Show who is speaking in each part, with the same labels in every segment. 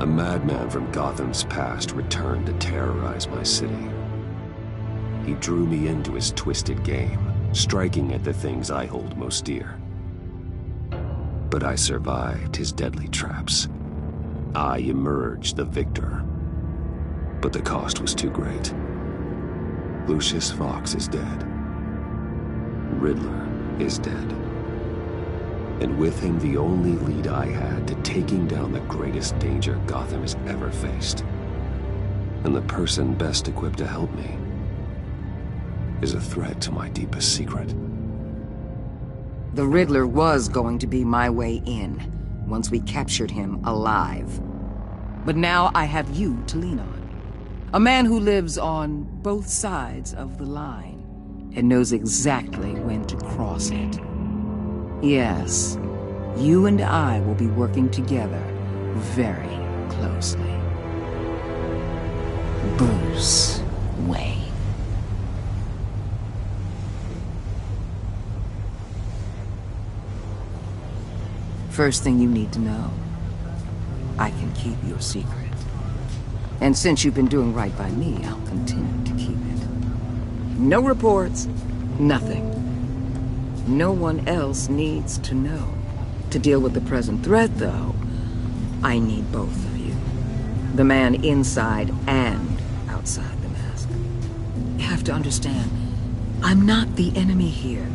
Speaker 1: A madman from Gotham's past returned to terrorize my city. He drew me into his twisted game, striking at the things I hold most dear. But I survived his deadly traps. I emerged the victor. But the cost was too great. Lucius Fox is dead. Riddler is dead. And with him, the only lead I had to taking down the greatest danger Gotham has ever faced. And the person best equipped to help me is a threat to my deepest secret.
Speaker 2: The Riddler was going to be my way in, once we captured him alive. But now I have you to lean on. A man who lives on both sides of the line, and knows exactly when to cross it. Yes, you and I will be working together very closely. Bruce Wayne. First thing you need to know, I can keep your secret. And since you've been doing right by me, I'll continue to keep it. No reports, nothing. No one else needs to know. To deal with the present threat, though, I need both of you. The man inside and outside the mask. You have to understand, I'm not the enemy here.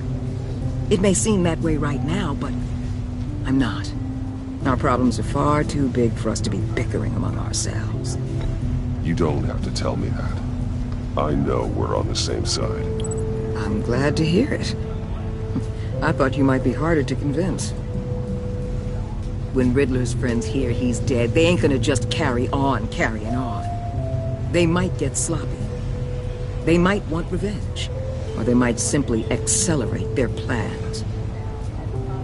Speaker 2: It may seem that way right now, but I'm not. Our problems are far too big for us to be bickering among ourselves.
Speaker 1: You don't have to tell me that. I know we're on the same side.
Speaker 2: I'm glad to hear it. I thought you might be harder to convince. When Riddler's friends hear he's dead, they ain't gonna just carry on carrying on. They might get sloppy. They might want revenge. Or they might simply accelerate their plans.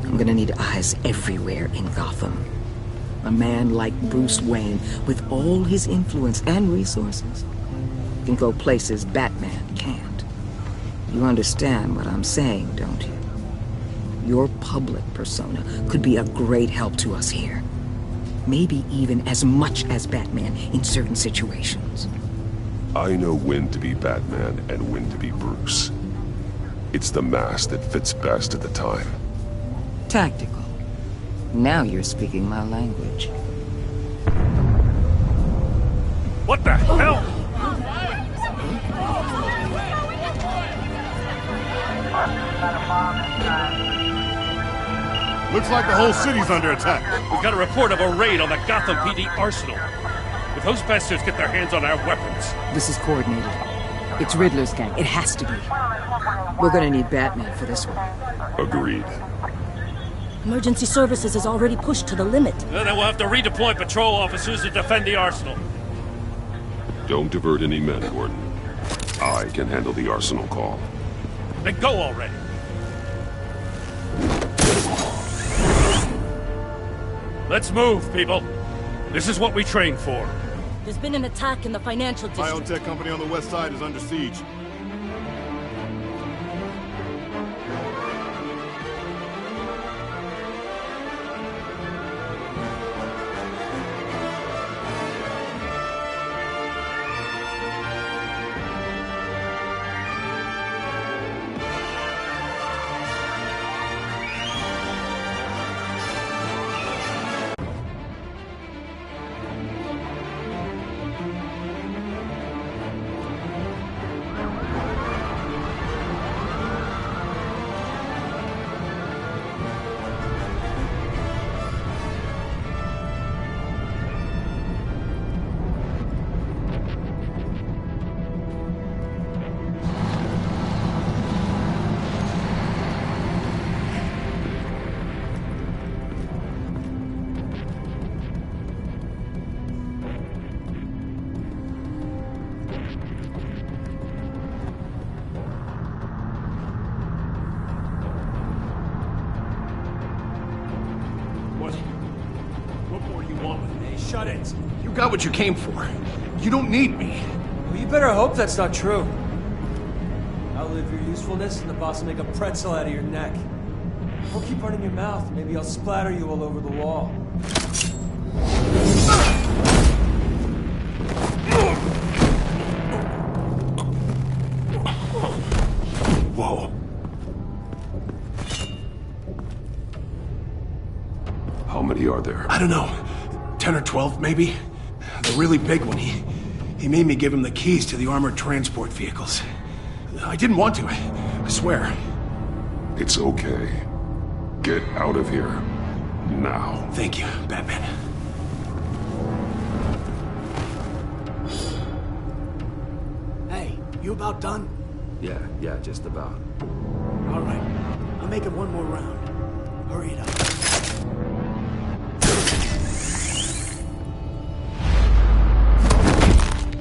Speaker 2: I'm gonna need eyes everywhere in Gotham. A man like Bruce Wayne, with all his influence and resources, can go places Batman can't. You understand what I'm saying, don't you? Your public persona could be a great help to us here. Maybe even as much as Batman in certain situations.
Speaker 1: I know when to be Batman and when to be Bruce. It's the mask that fits best at the time.
Speaker 2: Tactical. Now you're speaking my language.
Speaker 3: What the hell?
Speaker 4: Looks like the whole city's under attack.
Speaker 3: We've got a report of a raid on the Gotham PD arsenal. If those bastards get their hands on our weapons...
Speaker 2: This is coordinated. It's Riddler's gang. It has to be. We're gonna need Batman for this one.
Speaker 1: Agreed.
Speaker 5: Emergency services is already pushed to the limit.
Speaker 3: Then we'll have to redeploy patrol officers to defend the arsenal.
Speaker 1: Don't divert any men, Gordon. I can handle the arsenal call.
Speaker 3: Then go already. Let's move, people. This is what we train for.
Speaker 5: There's been an attack in the financial district.
Speaker 4: Biotech company on the west side is under siege.
Speaker 6: Shut it.
Speaker 7: You got what you came for. You don't need me.
Speaker 6: Well, you better hope that's not true. Outlive your usefulness and the boss will make a pretzel out of your neck. Or keep running your mouth, maybe I'll splatter you all over the wall.
Speaker 7: 12th, maybe? The really big one. He made me give him the keys to the armored transport vehicles. I didn't want to, I swear.
Speaker 1: It's okay. Get out of here. Now.
Speaker 7: Thank you, Batman.
Speaker 6: Hey, you about done?
Speaker 1: Yeah, just about.
Speaker 6: All right. I'll make it one more round. Hurry it up.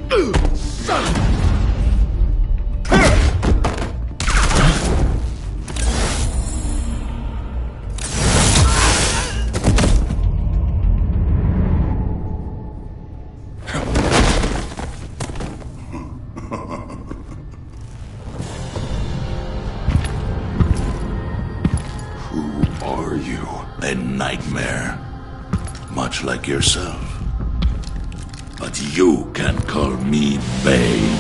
Speaker 1: Who are you?
Speaker 8: A nightmare. Much like yourself. But you can call me Bane.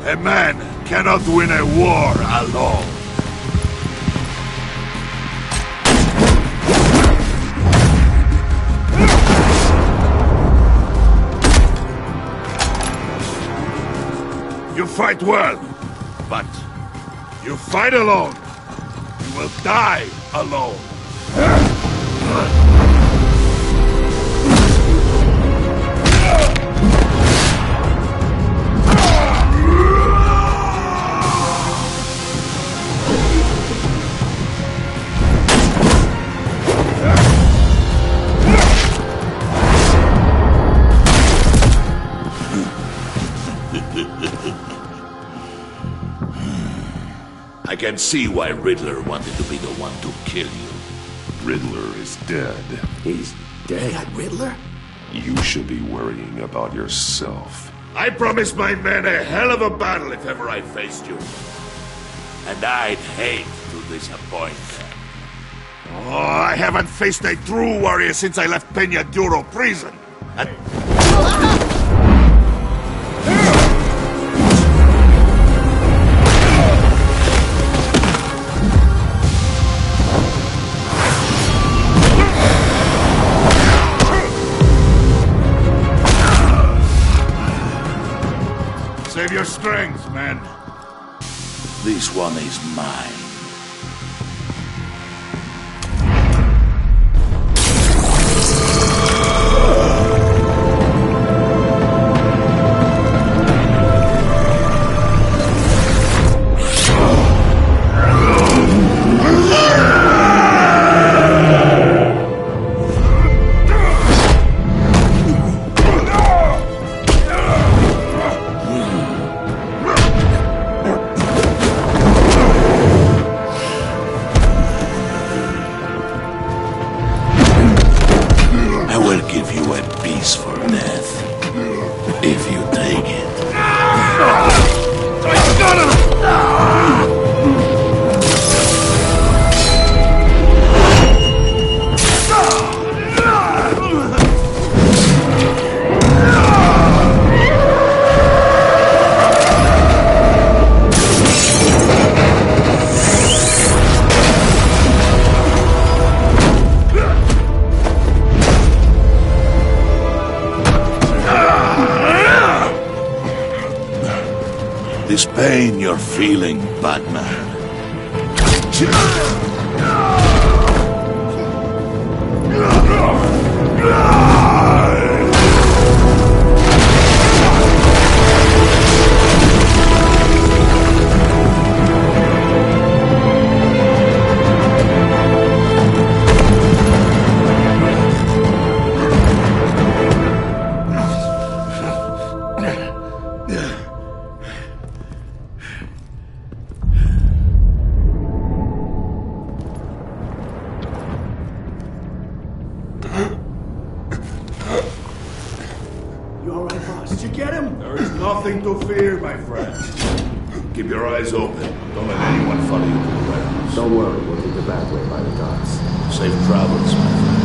Speaker 8: A man cannot win a war alone. You fight well, but you fight alone. You will die alone. I can see why Riddler wanted to be the one to kill you.
Speaker 1: Riddler is dead.
Speaker 7: He's dead.
Speaker 6: That Riddler?
Speaker 1: You should be worrying about yourself.
Speaker 8: I promised my men a hell of a battle if ever I faced you. And I'd hate to disappoint them. Oh, I haven't faced a true warrior since I left Peña Duro prison. Save your strength, man. This one is mine. If you take it.
Speaker 4: I got him!
Speaker 8: This pain you're feeling, Batman.
Speaker 6: You all right, boss?
Speaker 4: Did you get him?
Speaker 8: There is nothing to fear, my friend. Keep your eyes open. Don't let anyone follow you to the warehouse.
Speaker 1: Don't worry, we'll take the back way by the docks.
Speaker 8: Safe travels, my friends.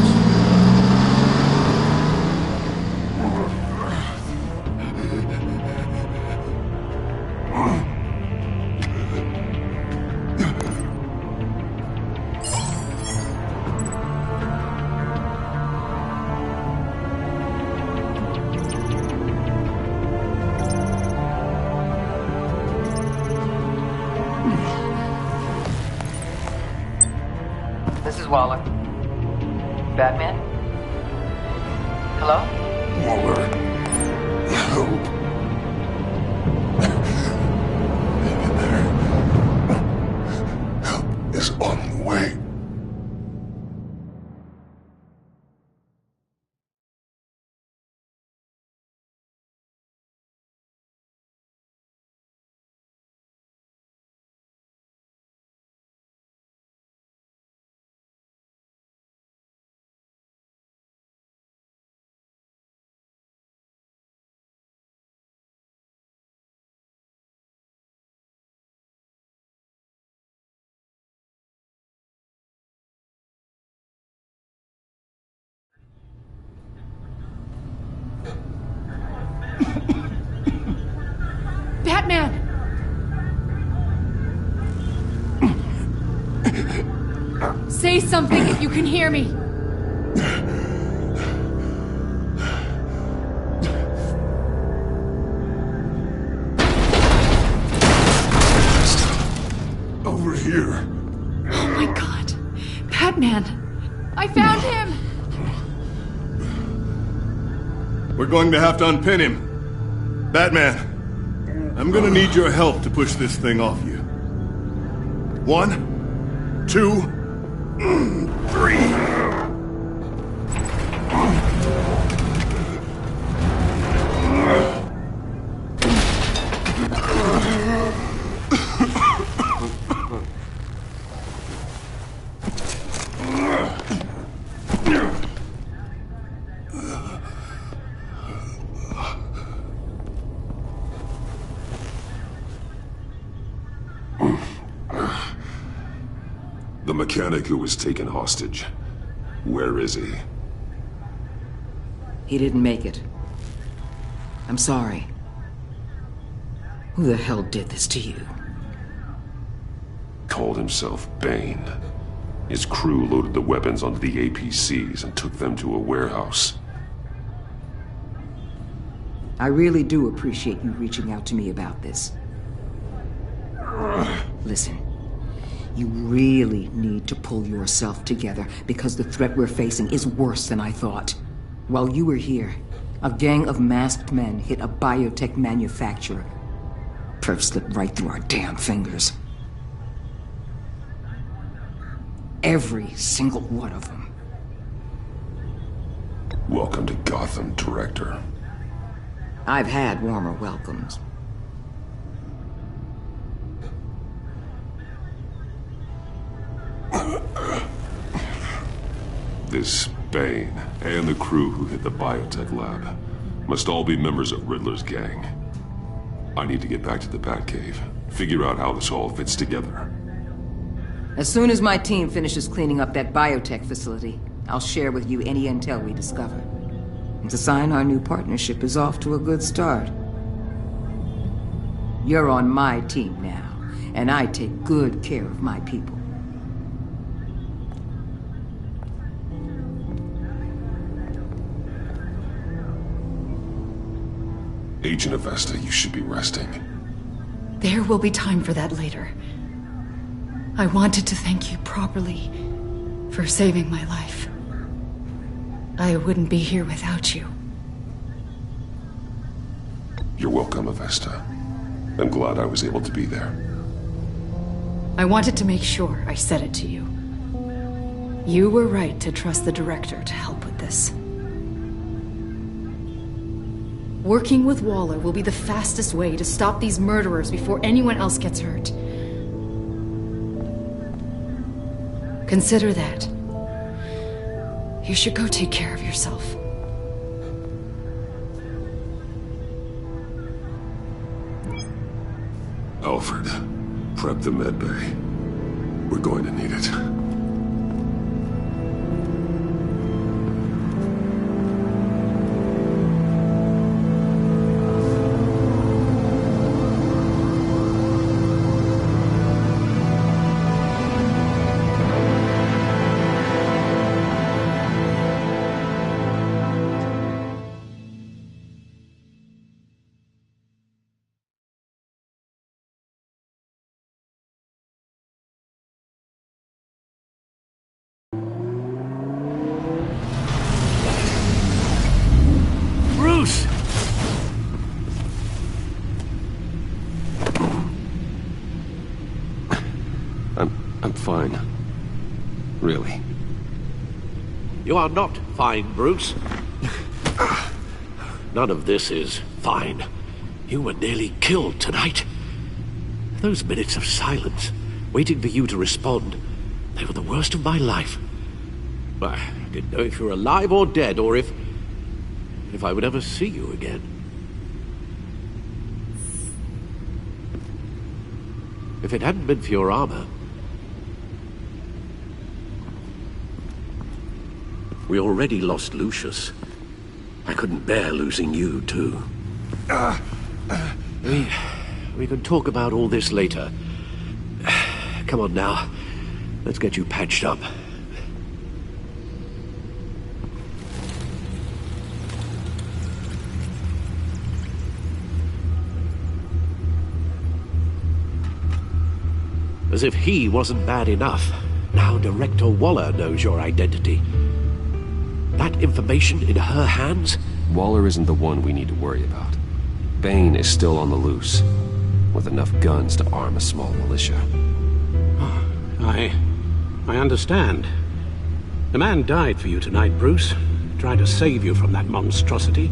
Speaker 2: is Waller. Batman? Hello?
Speaker 8: Waller, help. Help is on the way.
Speaker 9: Batman! Say something if you can hear me.
Speaker 8: Over here.
Speaker 9: Oh my god. Batman! I found him!
Speaker 4: We're going to have to unpin him. Batman, I'm gonna need your help to push this thing off you. 1, 2, 3.
Speaker 1: The mechanic who was taken hostage. Where is he?
Speaker 2: He didn't make it. I'm sorry. Who the hell did this to you?
Speaker 1: Called himself Bane. His crew loaded the weapons onto the APCs and took them to a warehouse.
Speaker 2: I really do appreciate you reaching out to me about this. Listen, you really need to pull yourself together because the threat we're facing is worse than I thought. While you were here, a gang of masked men hit a biotech manufacturer. Perf slipped right through our damn fingers. Every single one of them.
Speaker 1: Welcome to Gotham, Director.
Speaker 2: I've had warmer welcomes.
Speaker 1: This Bane and the crew who hit the biotech lab must all be members of Riddler's gang. I need to get back to the Batcave, figure out how this all fits together.
Speaker 2: As soon as my team finishes cleaning up that biotech facility, I'll share with you any intel we discover. It's a sign our new partnership is off to a good start. You're on my team now, and I take good care of my people.
Speaker 1: Agent Avesta, you should be resting.
Speaker 9: There will be time for that later. I wanted to thank you properly for saving my life. I wouldn't be here without you.
Speaker 1: You're welcome, Avesta. I'm glad I was able to be there.
Speaker 9: I wanted to make sure I said it to you. You were right to trust the director to help with this. Working with Waller will be the fastest way to stop these murderers before anyone else gets hurt. Consider that. You should go take care of yourself.
Speaker 1: Alfred, prep the med bay. We're going to need it. I'm fine. Really.
Speaker 10: You are not fine, Bruce. None of this is fine. You were nearly killed tonight. Those minutes of silence, waiting for you to respond, they were the worst of my life. I didn't know if you were alive or dead, or if I would ever see you again. If it hadn't been for your armor... We already lost Lucius. I couldn't bear losing you, too. We can talk about all this later. Come on now. Let's get you patched up. As if he wasn't bad enough, now Director Waller knows your identity. That information in her hands?
Speaker 1: Waller isn't the one we need to worry about. Bane is still on the loose, with enough guns to arm a small militia.
Speaker 10: I understand. The man died for you tonight, Bruce. Trying to save you from that monstrosity.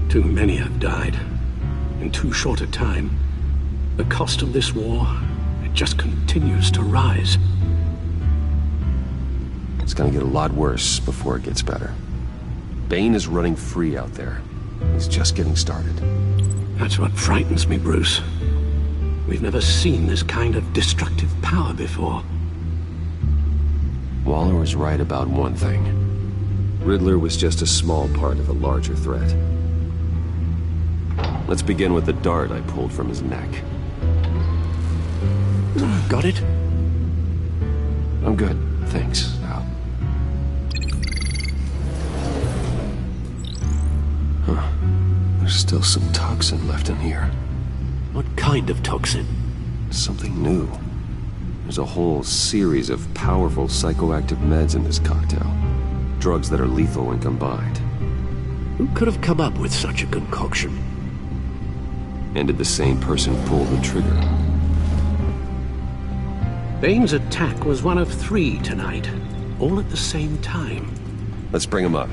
Speaker 10: Too many have died. In too short a time. The cost of this war, it just continues to rise.
Speaker 1: It's gonna get a lot worse before it gets better. Bane is running free out there. He's just getting started.
Speaker 10: That's what frightens me, Bruce. We've never seen this kind of destructive power before.
Speaker 1: Waller was right about one thing. Riddler was just a small part of a larger threat. Let's begin with the dart I pulled from his neck.
Speaker 10: Got it?
Speaker 1: I'm good, thanks, Al. Huh. There's still some toxin left in here.
Speaker 10: What kind of toxin?
Speaker 1: Something new. There's a whole series of powerful psychoactive meds in this cocktail. Drugs that are lethal when combined.
Speaker 10: Who could have come up with such a concoction?
Speaker 1: And did the same person pull the trigger?
Speaker 10: Bane's attack was one of 3 tonight, all at the same time.
Speaker 1: Let's bring him up.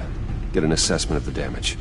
Speaker 1: Get an assessment of the damage.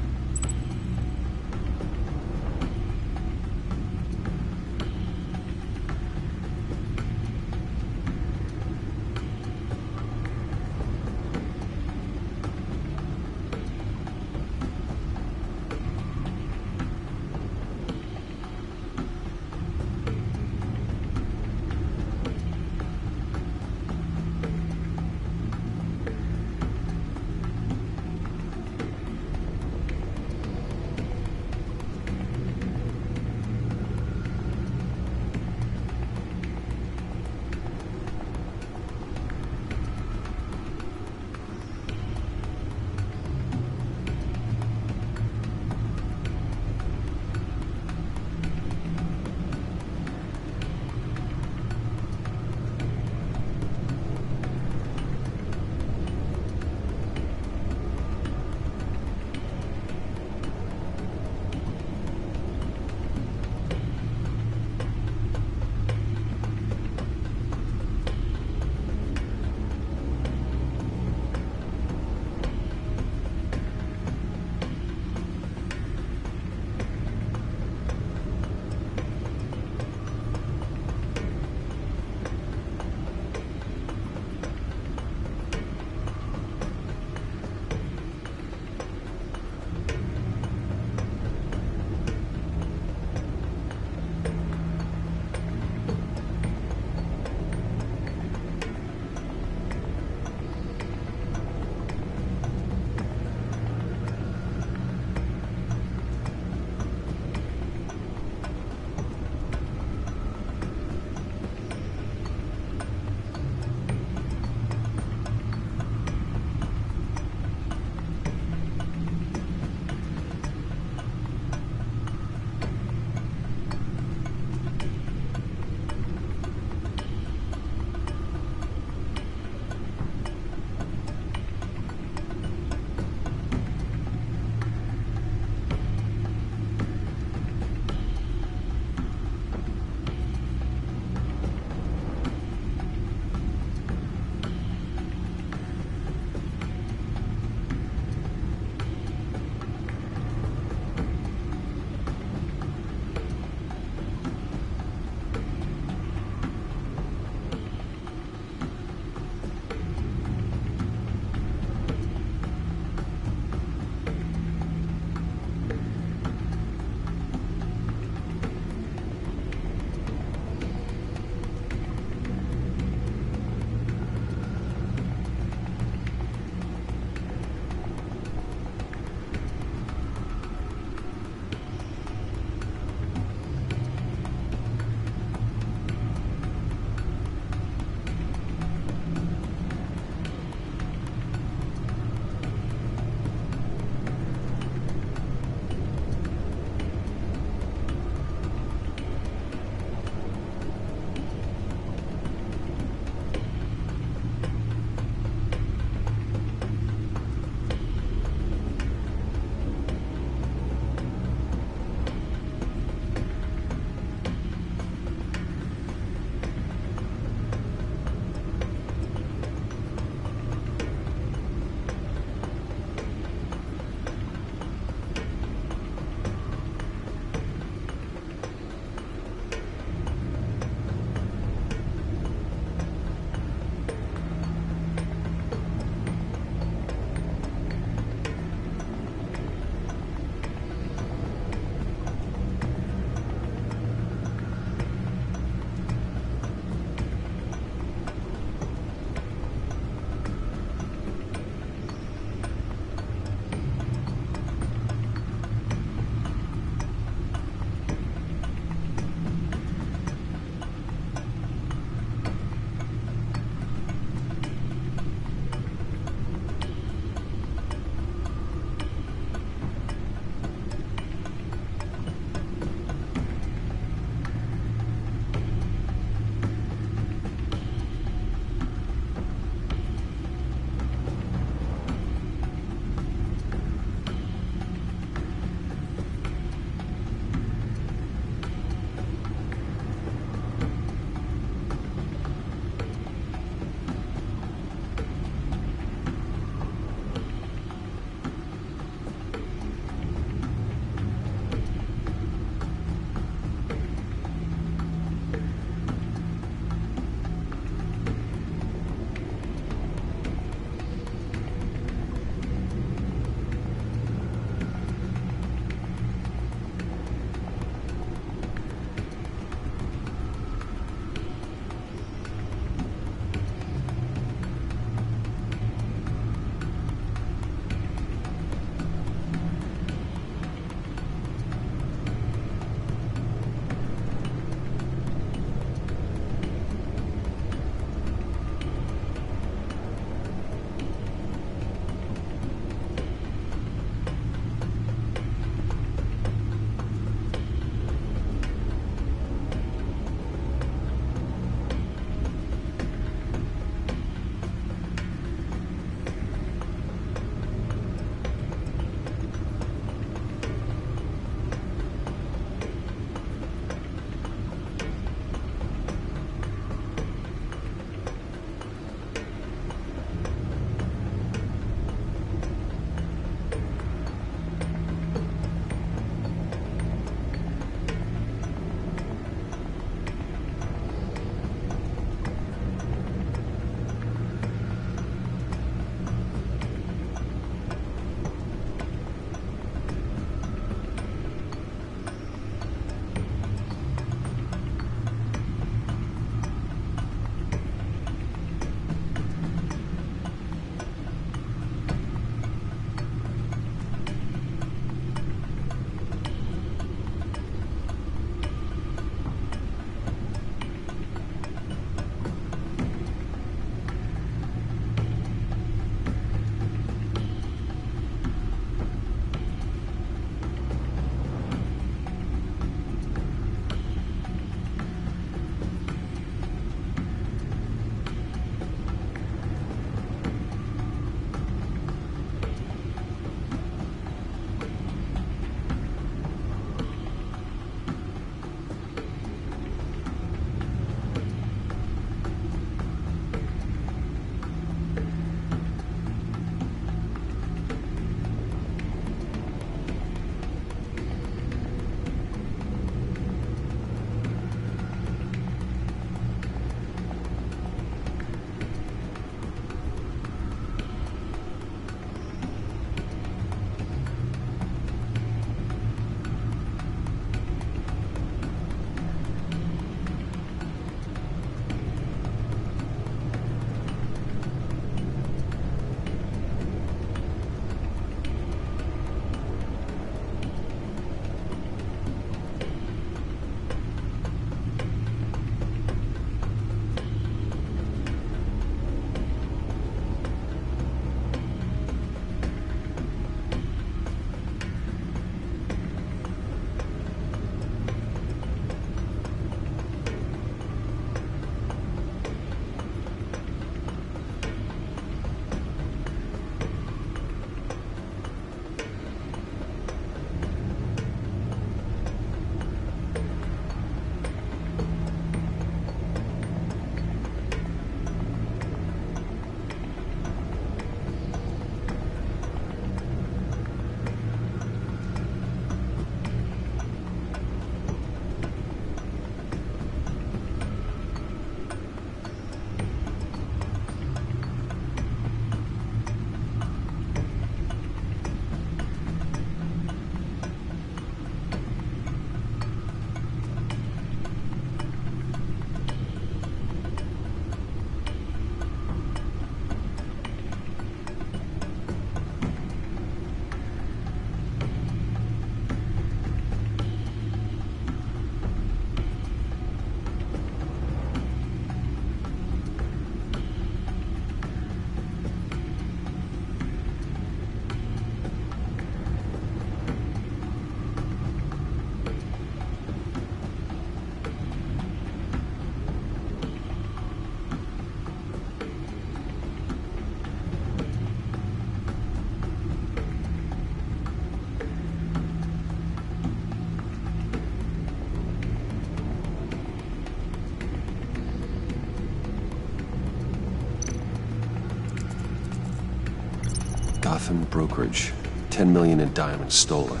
Speaker 1: Gotham brokerage. 10 million in diamonds stolen.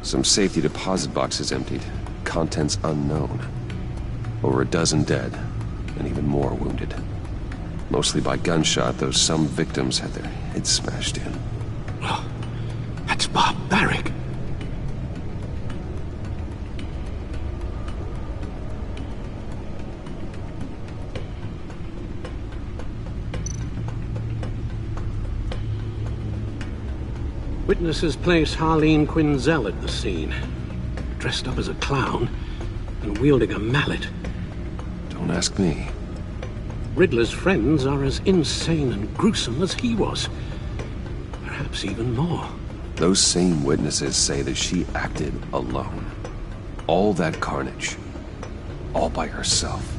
Speaker 1: Some safety deposit boxes emptied. Contents unknown. Over a dozen dead, and even more wounded. Mostly by gunshot, though some victims had their heads smashed in.
Speaker 10: Oh, that's barbaric. Witnesses place Harleen Quinzel at the scene, dressed up as a clown and wielding a mallet.
Speaker 1: Don't ask me.
Speaker 10: Riddler's friends are as insane and gruesome as he was. Perhaps even more.
Speaker 1: Those same witnesses say that she acted alone. All that carnage. All by herself.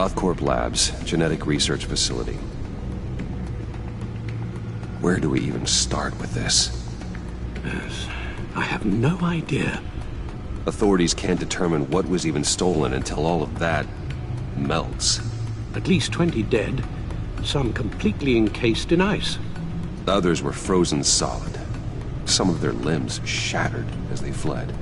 Speaker 1: Gothcorp Labs, genetic research facility. Where do we even start with this?
Speaker 10: Yes, I have no idea.
Speaker 1: Authorities can't determine what was even stolen until all of that melts.
Speaker 10: At least 20 dead, some completely encased in ice.
Speaker 1: Others were frozen solid. Some of their limbs shattered as they fled.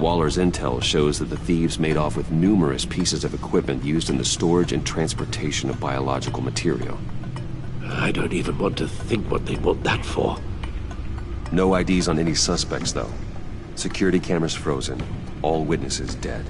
Speaker 1: Waller's intel shows that the thieves made off with numerous pieces of equipment used in the storage and transportation of biological material.
Speaker 10: I don't even want to think what they want that for.
Speaker 1: No IDs on any suspects, though. Security cameras frozen. All witnesses dead.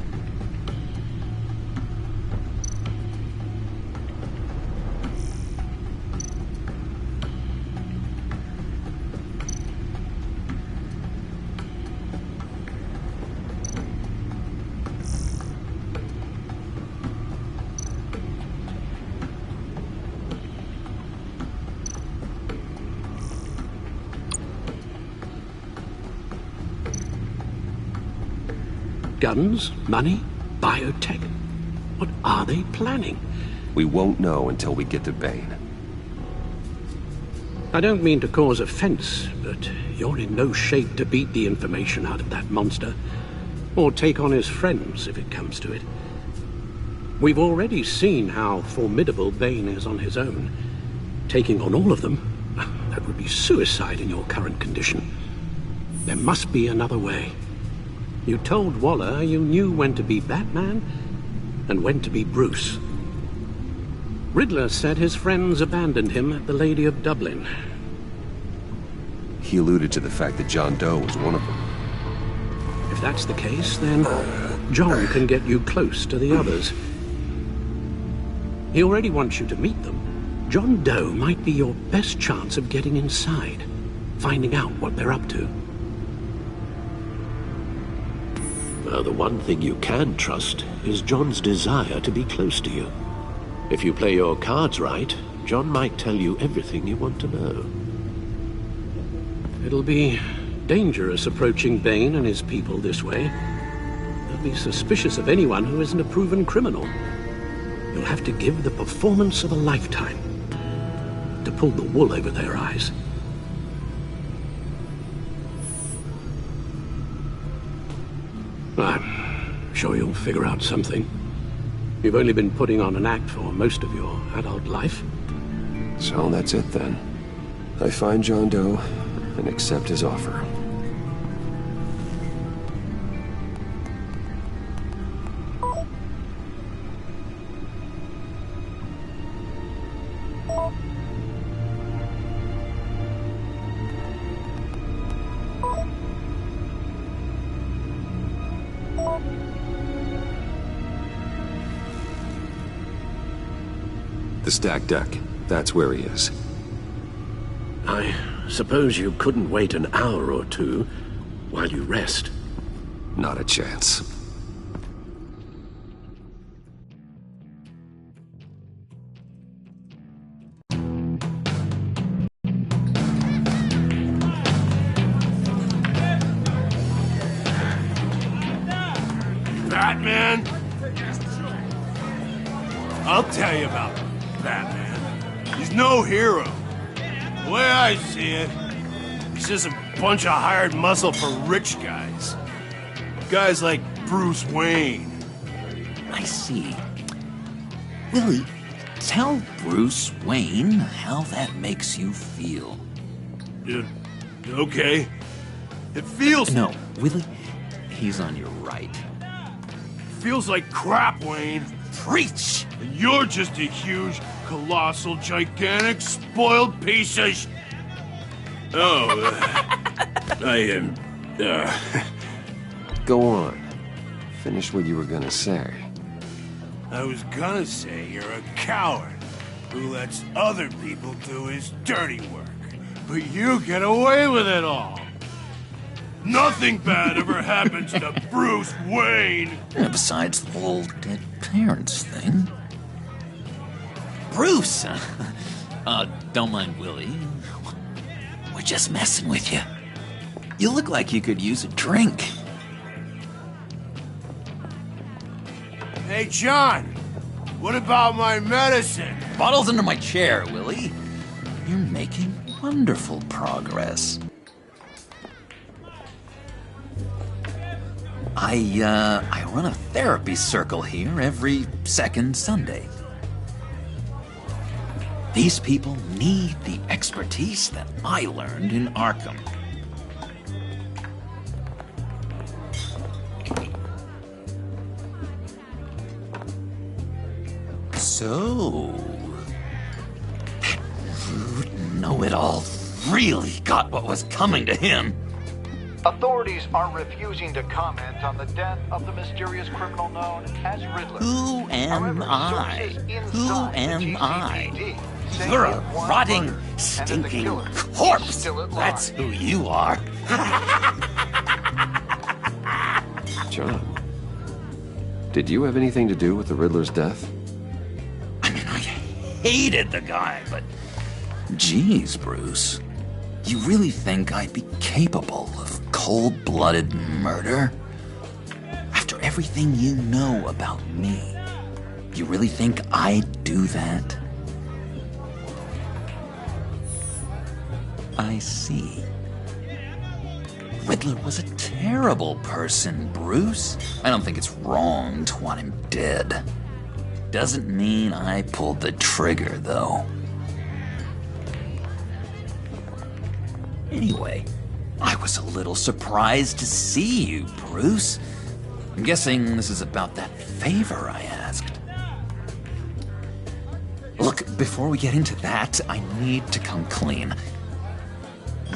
Speaker 10: Guns, money, biotech. What are they planning?
Speaker 1: We won't know until we get to Bane.
Speaker 10: I don't mean to cause offense, but you're in no shape to beat the information out of that monster, or take on his friends if it comes to it. We've already seen how formidable Bane is on his own. Taking on all of them, that would be suicide in your current condition. There must be another way. You told Waller you knew when to be Batman and when to be Bruce. Riddler said his friends abandoned him at the Lady of Dublin.
Speaker 1: He alluded to the fact that John Doe was one of them.
Speaker 10: If that's the case, then John can get you close to the others. He already wants you to meet them. John Doe might be your best chance of getting inside, finding out what they're up to.
Speaker 11: Well, the one thing you can trust is John's desire to be close to you. If you play your cards right, John might tell you everything you want to know.
Speaker 10: It'll be dangerous approaching Bane and his people this way. They'll be suspicious of anyone who isn't a proven criminal. You'll have to give the performance of a lifetime to pull the wool over their eyes. I'm sure you'll figure out something. You've only been putting on an act for most of your adult life.
Speaker 1: So that's it then. I find John Doe and accept his offer. The stacked deck. That's where he is.
Speaker 11: I suppose you couldn't wait an hour or two while you rest?
Speaker 1: Not a chance.
Speaker 7: Batman? I'll tell you about Batman. He's no hero. The way I see it, he's just a bunch of hired muscle for rich guys. Guys like Bruce Wayne.
Speaker 12: I see. Willie, tell Bruce Wayne how that makes you feel.
Speaker 7: Okay. It feels...
Speaker 12: No, Willie, he's on your right.
Speaker 7: Feels like crap, Wayne.
Speaker 12: Preach!
Speaker 7: And you're just a huge, colossal, gigantic, spoiled piece of I am...
Speaker 1: Go on. Finish what you were gonna say.
Speaker 7: I was gonna say you're a coward who lets other people do his dirty work. But you get away with it all. Nothing bad ever happens to Bruce Wayne.
Speaker 12: Besides the whole dead parents thing. Bruce! Don't mind Willie. We're just messing with you. You look like you could use a drink.
Speaker 7: Hey, John. What about my medicine?
Speaker 12: Bottle's under my chair, Willie. You're making wonderful progress. I run a therapy circle here every second Sunday. These people need the expertise that I learned in Arkham. So... know-it-all really got what was coming to him.
Speaker 13: Authorities are refusing to comment on the death of the mysterious criminal known as Riddler.
Speaker 12: Who am I? Who am I? You're a rotting, stinking corpse. That's who you are.
Speaker 1: John, did you have anything to do with the Riddler's death?
Speaker 12: I mean, I hated the guy, but... Geez, Bruce. You really think I'd be capable of cold-blooded murder? After everything you know about me, you really think I'd do that? I see. Riddler was a terrible person, Bruce. I don't think it's wrong to want him dead. Doesn't mean I pulled the trigger, though. Anyway, I was a little surprised to see you, Bruce. I'm guessing this is about that favor I asked. Look, before we get into that, I need to come clean.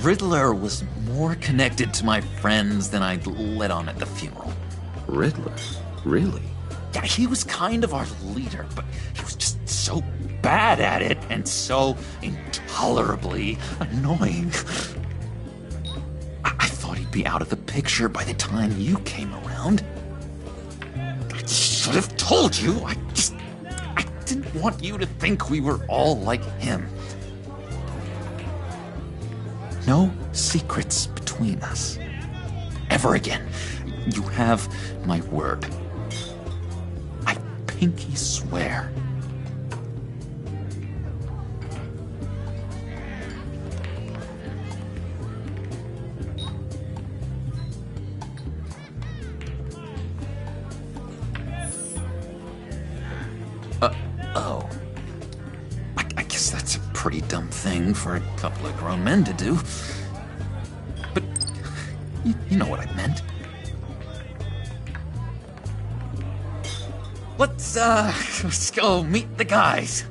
Speaker 12: Riddler was more connected to my friends than I'd let on at the funeral.
Speaker 1: Riddler? Really?
Speaker 12: Yeah, he was kind of our leader, but he was just so bad at it and so intolerably annoying. I thought he'd be out of the picture by the time you came around. I should have told you. I didn't want you to think we were all like him. No secrets between us. Ever again. You have my word. I pinky swear. Oh. I guess that's a pretty dumb thing for a couple of grown men to do. But you know what I meant. Let's go meet the guys.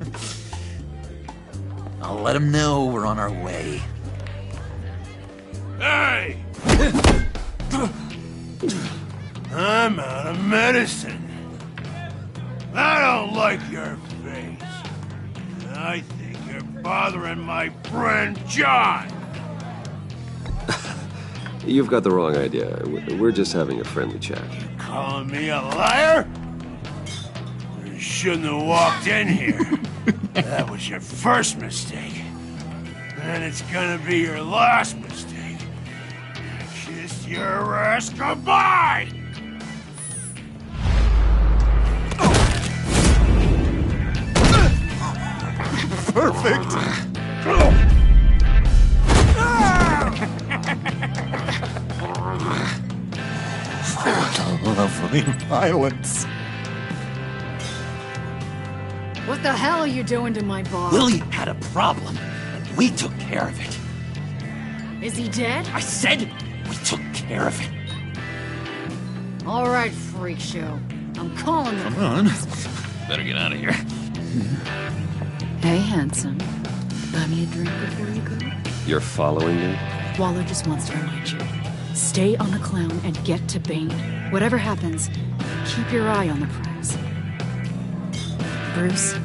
Speaker 12: I'll let them know we're on our way.
Speaker 7: Hey! I'm out of medicine. I don't like your face. I think you're bothering my friend John.
Speaker 1: You've got the wrong idea. We're just having a friendly chat.
Speaker 7: Calling me a liar? You shouldn't have walked in here. That was your first mistake. And it's gonna be your last mistake. Kiss your ass goodbye!
Speaker 4: Perfect!
Speaker 12: Lovely violence.
Speaker 5: What the hell are you doing to my boss?
Speaker 12: Willie had a problem, and we took care of it.
Speaker 5: Is he dead?
Speaker 12: I said we took care of it.
Speaker 5: All right, freak show. I'm calling it.
Speaker 12: Come on. Better get out of here.
Speaker 9: Hey, handsome. Buy me a drink before you go?
Speaker 1: You're following me?
Speaker 9: Waller just wants to remind you. Stay on the clown and get to Bane. Whatever happens, keep your eye on the prize. Bruce,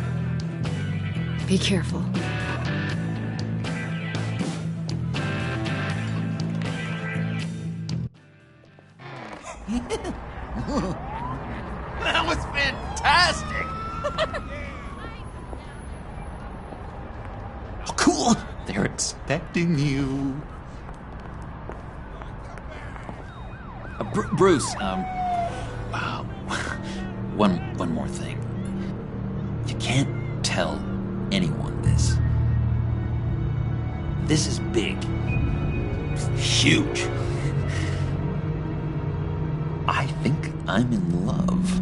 Speaker 9: be careful.
Speaker 12: That was fantastic! Oh, cool! They're expecting you. Bruce, one more thing. You can't tell anyone this. This is big. Huge. I think I'm in love.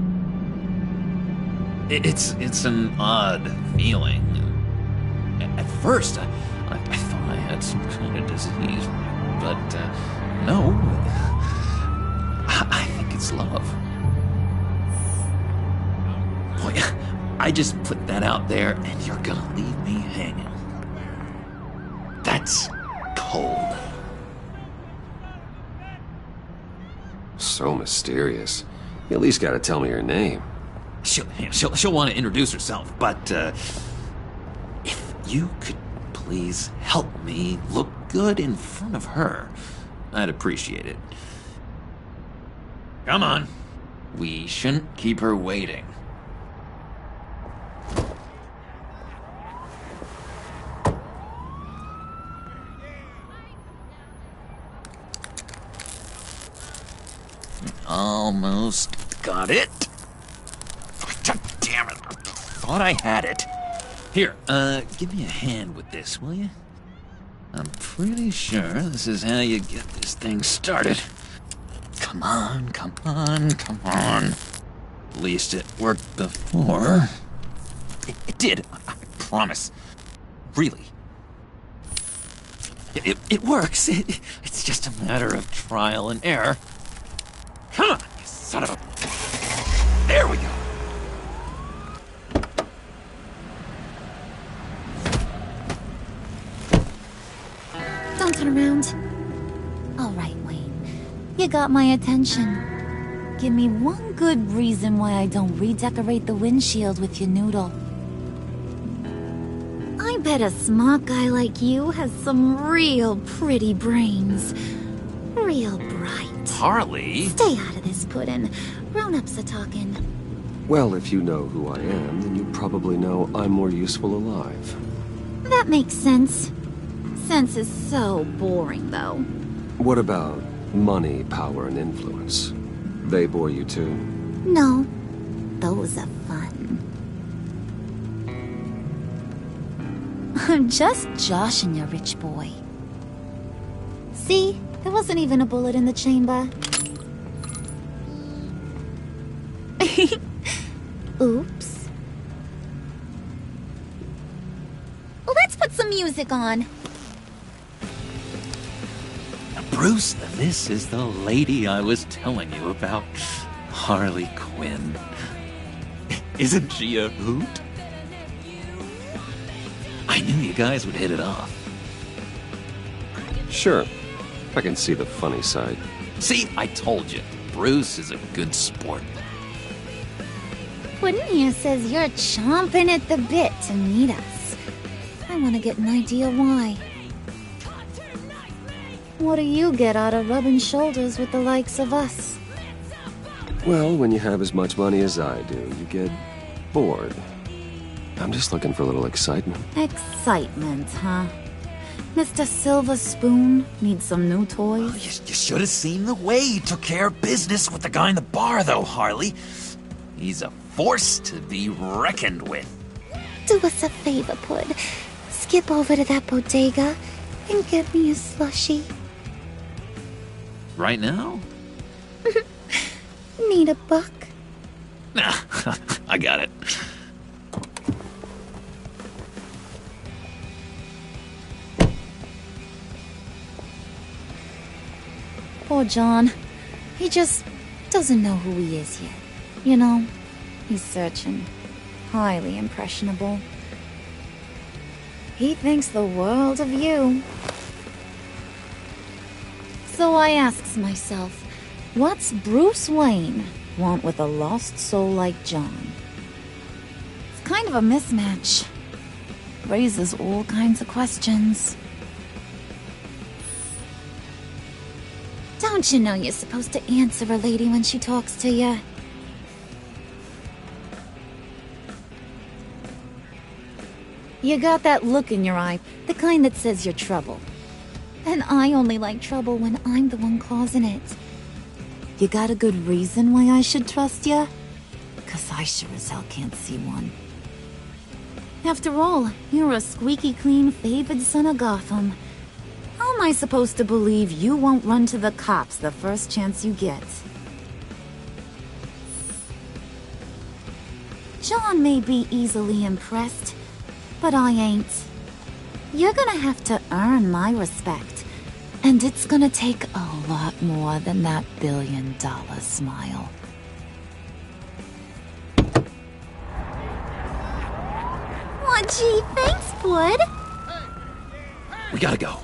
Speaker 12: It's an odd feeling. At first, I thought I had some kind of disease, but no. I think it's love. Boy, I just put that out there, and you're gonna leave me hanging. That's cold.
Speaker 1: So mysterious. You at least gotta tell me her name.
Speaker 12: She'll want to introduce herself, but if you could please help me look good in front of her, I'd appreciate it. Come on. We shouldn't keep her waiting. Almost got it. God damn it. I thought I had it. Here, give me a hand with this, will you? I'm pretty sure this is how you get this thing started. Come on, come on, come on. At least it worked before. It did, I promise. Really. It works. It's just a matter of trial and error. Come on, you son of a... There we go.
Speaker 14: Don't turn around. All right, Wayne. You got my attention. Give me one good reason why I don't redecorate the windshield with your noodle. I bet a smart guy like you has some real pretty brains. Real bright.
Speaker 12: Harley?
Speaker 14: Stay out of this, Puddin'. Grown-ups are talking.
Speaker 1: Well, if you know who I am, then you probably know I'm more useful alive.
Speaker 14: That makes sense. Sense is so boring, though.
Speaker 1: What about money, power, and influence? They bore you too?
Speaker 14: No. Those are fun. I'm just joshing you, rich boy. See? There wasn't even a bullet in the chamber. Oops. Let's put some music on.
Speaker 12: Bruce, this is the lady I was telling you about. Harley Quinn. Isn't she a hoot? I knew you guys would hit it off.
Speaker 1: Sure. I can see the funny side.
Speaker 12: See, I told you. Bruce is a good sport.
Speaker 14: Puddin' here says you're chomping at the bit to meet us. I want to get an idea why. What do you get out of rubbing shoulders with the likes of us?
Speaker 1: Well, when you have as much money as I do, you get bored. I'm just looking for a little excitement.
Speaker 14: Excitement, huh? Mr. Silver Spoon needs some new toys?
Speaker 12: Oh, you should have seen the way he took care of business with the guy in the bar, though, Harley. He's a force to be reckoned with.
Speaker 14: Do us a favor, Pud. Skip over to that bodega and get me a slushie.
Speaker 12: Right now?
Speaker 14: Need a buck?
Speaker 12: Nah, I got it.
Speaker 14: Poor John. He just doesn't know who he is yet. You know, he's searching. Highly impressionable. He thinks the world of you. So I asks myself, what's Bruce Wayne want with a lost soul like John? It's kind of a mismatch. Raises all kinds of questions. Don't you know you're supposed to answer a lady when she talks to you? You got that look in your eye, the kind that says you're trouble. And I only like trouble when I'm the one causing it. You got a good reason why I should trust you? 'Cause I sure as hell can't see one. After all, you're a squeaky clean favored son of Gotham. How am I supposed to believe you won't run to the cops the first chance you get? John may be easily impressed, but I ain't. You're gonna have to earn my respect, and it's gonna take a lot more than that $1 billion smile. Gee, thanks, Wood.
Speaker 12: We gotta go.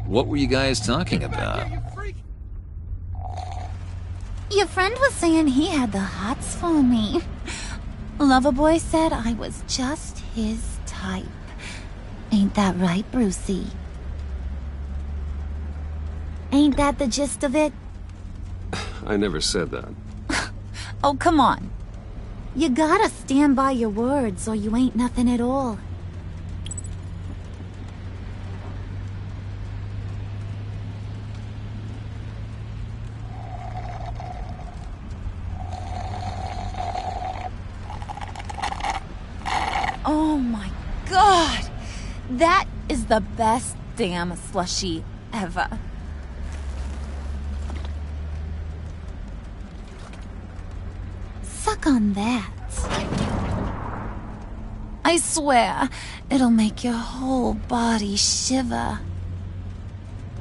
Speaker 12: What were you guys talking about?
Speaker 14: Your friend was saying he had the hots for me. Loverboy said I was just his type. Ain't that right, Brucey? Ain't that the gist of it?
Speaker 1: I never said that.
Speaker 14: Oh, come on. You gotta stand by your words or you ain't nothing at all. Oh my god! That is the best damn slushie ever. Suck on that. I swear, it'll make your whole body shiver.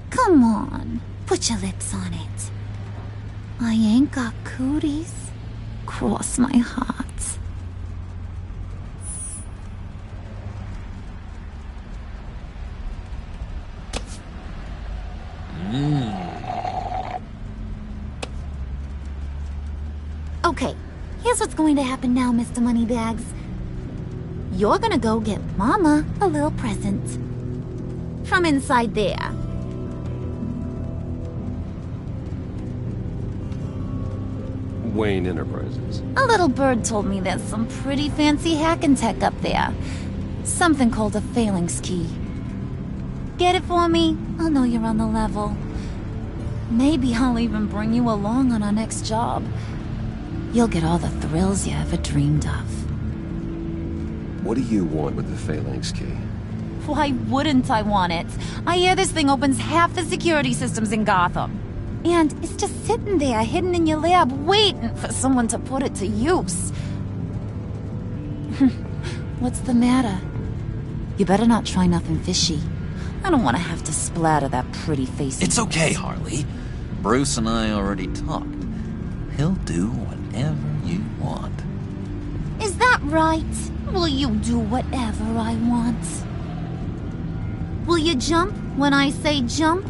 Speaker 14: Come on, put your lips on it. I ain't got cooties. Cross my heart. Okay, here's what's going to happen now, Mr. Moneybags. You're gonna go get Mama a little present. From inside there.
Speaker 1: Wayne Enterprises.
Speaker 14: A little bird told me there's some pretty fancy hacking tech up there. Something called a phalanx key. Get it for me? I'll know you're on the level. Maybe I'll even bring you along on our next job. You'll get all the thrills you ever dreamed of.
Speaker 1: What do you want with the phalanx key?
Speaker 14: Why wouldn't I want it? I hear this thing opens half the security systems in Gotham. And it's just sitting there, hidden in your lab, waiting for someone to put it to use. What's the matter? You better not try nothing fishy. I don't want to have to splatter that pretty face.
Speaker 12: It's okay, Harley. Bruce and I already talked. He'll do whatever you want.
Speaker 14: Is that right? Will you do whatever I want? Will you jump when I say jump?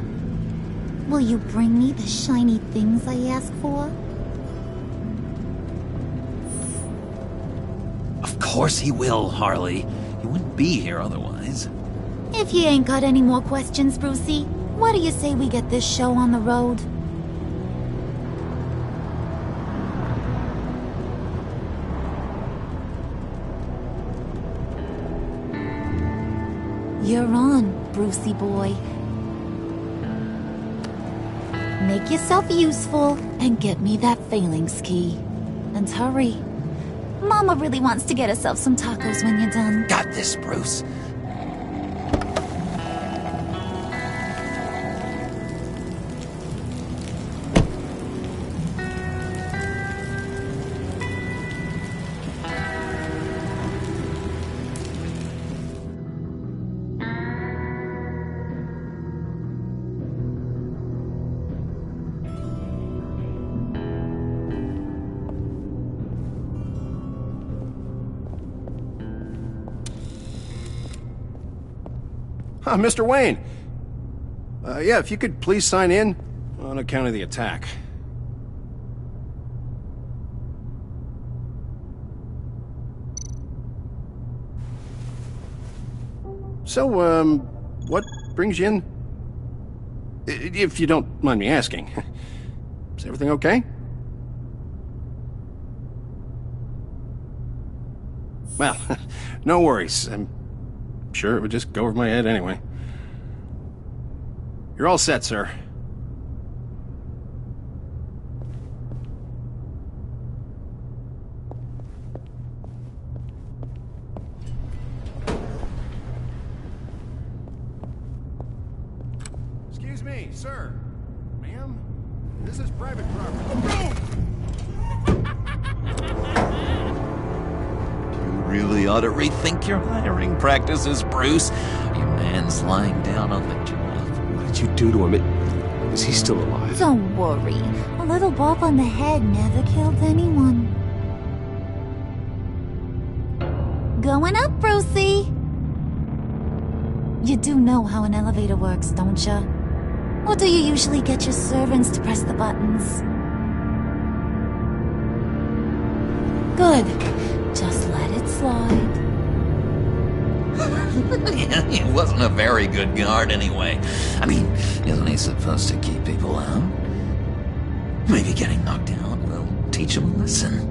Speaker 14: Will you bring me the shiny things I ask for?
Speaker 12: Of course he will, Harley. He wouldn't be here otherwise.
Speaker 14: If you ain't got any more questions, Brucey, what do you say we get this show on the road? You're on, Brucey boy. Make yourself useful and get me that phalanx key. And hurry. Mama really wants to get herself some tacos when you're done.
Speaker 12: Got this, Bruce.
Speaker 10: Mr. Wayne. Yeah, if you could please sign in on account of the attack. So, what brings you in? If you don't mind me asking. Is everything okay? Well, no worries. I'm sure it would just go over my head anyway. You're all set, sir. Excuse me, sir. Ma'am? This is private property.
Speaker 12: Really ought to rethink your hiring practices, Bruce. Your man's lying down on the job.
Speaker 1: What did you do to him? Is he still alive?
Speaker 14: Don't worry. A little bump on the head never killed anyone. Going up, Brucey! You do know how an elevator works, don't you? Or do you usually get your servants to press the buttons? Good. Just let it slide.
Speaker 12: He wasn't a very good guard anyway. I mean, isn't he supposed to keep people out? Maybe getting knocked out will teach him a lesson.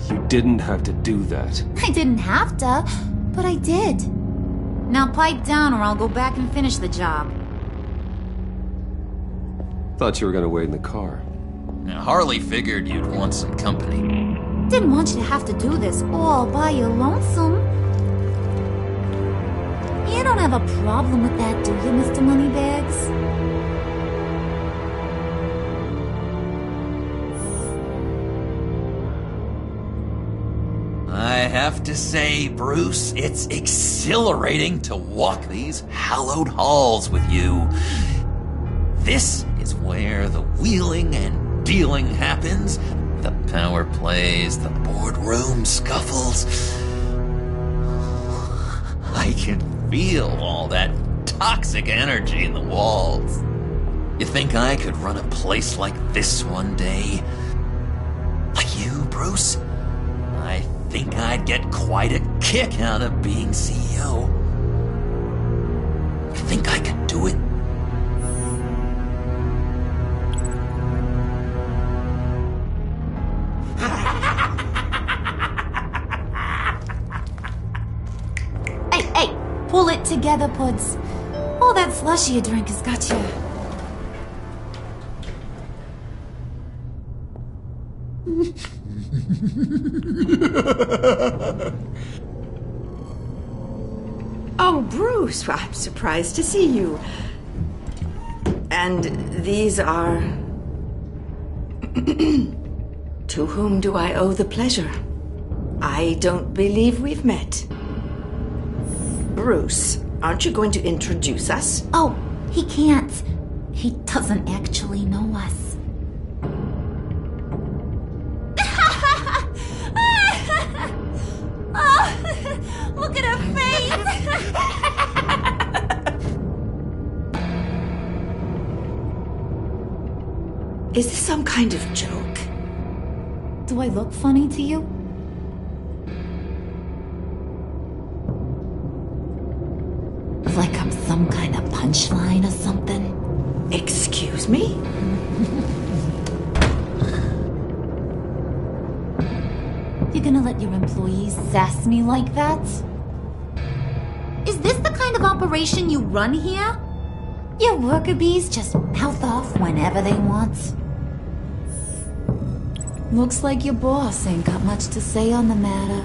Speaker 1: You didn't have to do that.
Speaker 14: I didn't have to, but I did. Now pipe down or I'll go back and finish the job.
Speaker 1: Thought you were gonna wait in the car.
Speaker 12: Now, Harley figured you'd want some company.
Speaker 14: Didn't want you to have to do this all by your lonesome. You don't have a problem with that, do you, Mr. Moneybags?
Speaker 12: I have to say, Bruce, it's exhilarating to walk these hallowed halls with you. This is where the wheeling and dealing happens, the power plays, the boardroom scuffles. I can feel all that toxic energy in the walls. You think I could run a place like this one day? Like you, Bruce? I think I'd get quite a kick out of being CEO. You think I could do it?
Speaker 14: Hey, pull it together, Puds. All that slushy you drink has got you.
Speaker 15: Oh, Bruce, well, I'm surprised to see you. And these are... To whom do I owe the pleasure? I don't believe we've met. Bruce, aren't you going to introduce us?
Speaker 14: Oh, he can't. He doesn't actually know us. Oh, look at her face!
Speaker 15: Is this some kind of joke?
Speaker 14: Do I look funny to you? Like I'm some kind of punchline or something?
Speaker 15: Excuse me?
Speaker 14: You gonna let your employees sass me like that? Is this the kind of operation you run here? Your worker bees just mouth off whenever they want. Looks like your boss ain't got much to say on the matter.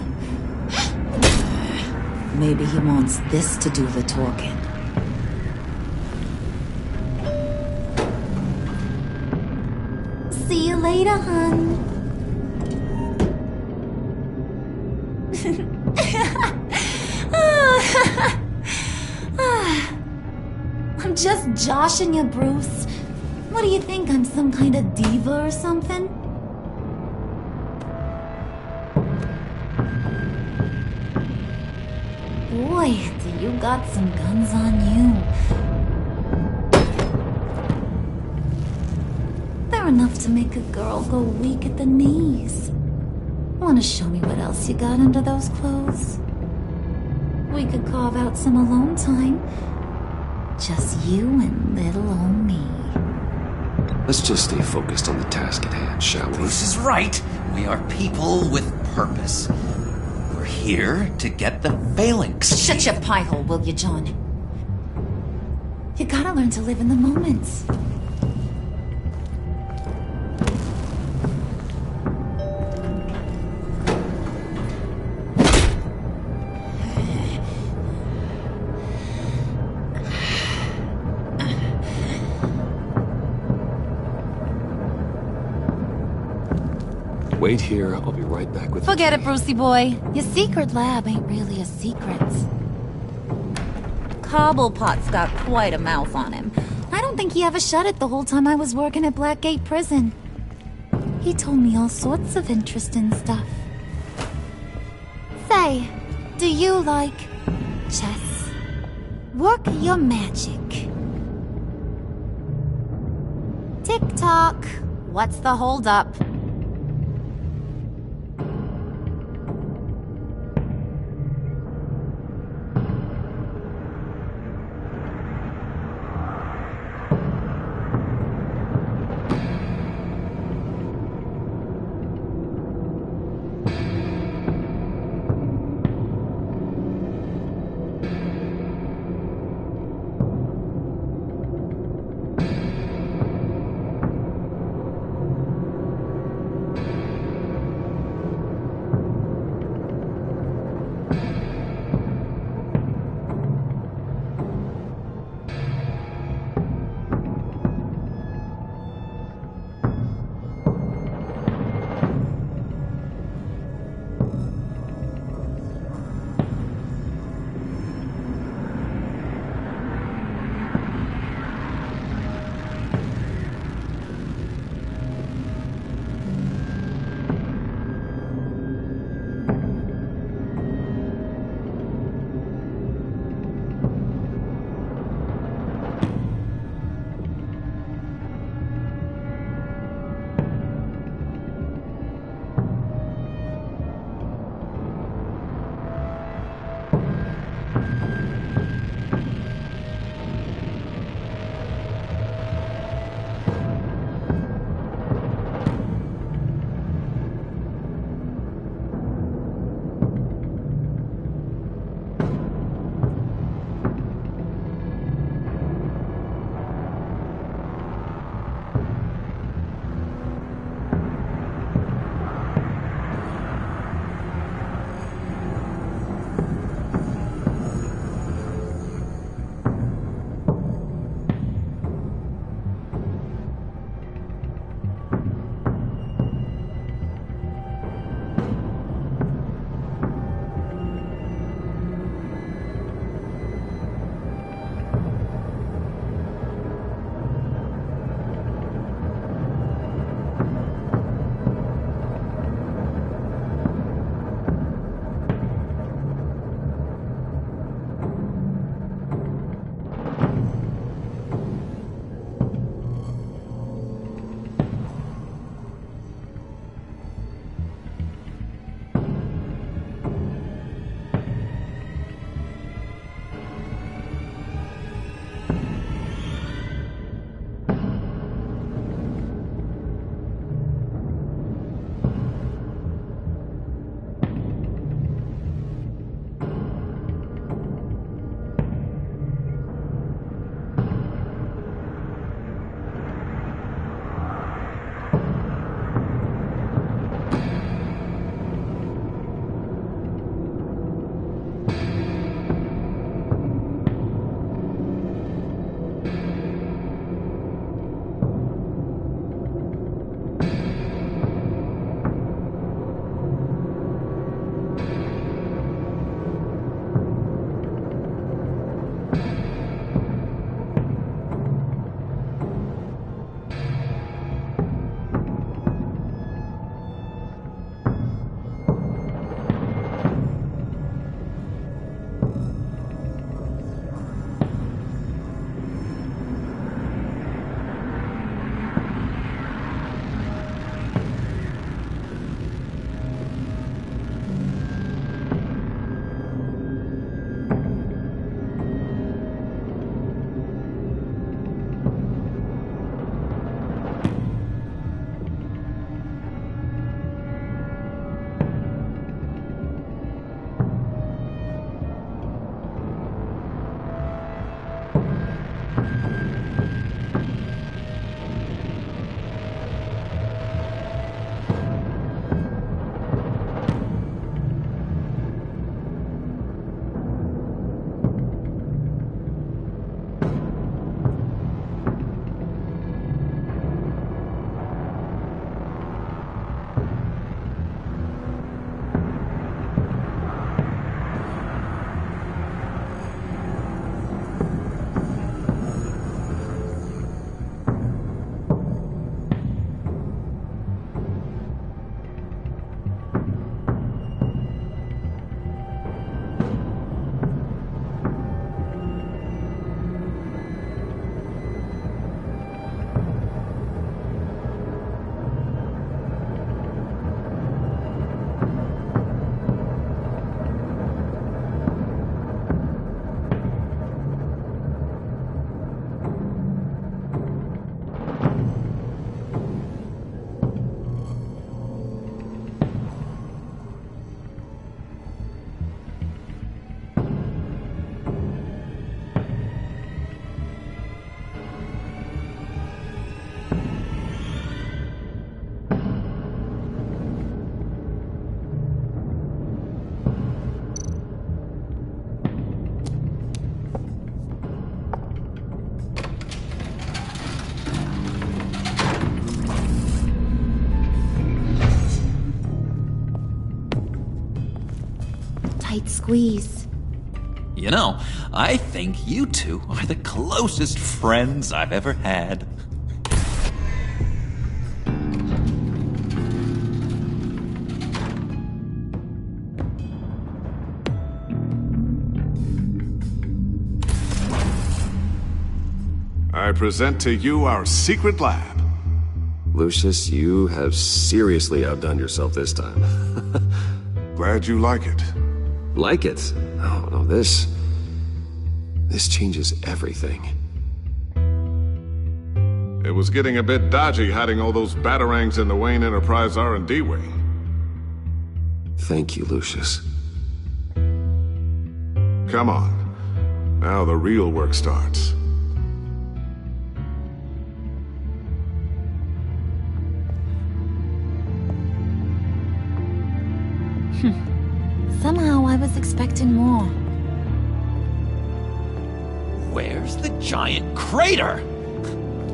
Speaker 14: Maybe he wants this to do the talking. See you later, hun. I'm just joshing you, Bruce. What do you think? I'm some kind of diva or something? Boy, do you got some guns on you. They're enough to make a girl go weak at the knees. Wanna show me what else you got under those clothes? We could carve out some alone time. Just you and little old me.
Speaker 1: Let's just stay focused on the task at hand, shall we?
Speaker 12: Bruce is right. We are people with purpose. We're here to get the phalanx.
Speaker 14: Shut your pie hole, will you, John? You gotta learn to live in the moment.
Speaker 1: Wait here, I'll be right back with
Speaker 14: Forget it, Brucey boy. Your secret lab ain't really a secret. Cobblepot's got quite a mouth on him. I don't don't think he ever shut it the whole time I was working at Blackgate Prison. He told me all sorts of interesting stuff. Say, do you like chess? Work your magic. Tick-tock. What's the holdup? tight squeeze.
Speaker 12: You know, I think you two are the closest friends I've ever had.
Speaker 4: I present to you our secret lab.
Speaker 1: Lucius, you have seriously outdone yourself this time.
Speaker 4: Glad you like it.
Speaker 1: Like it? Oh, no, this changes everything.
Speaker 4: It was getting a bit dodgy hiding all those batarangs in the Wayne Enterprise R&D wing.
Speaker 1: Thank you, Lucius.
Speaker 4: Come on. Now the real work starts.
Speaker 14: Somehow I was expecting more.
Speaker 12: Where's the giant crater?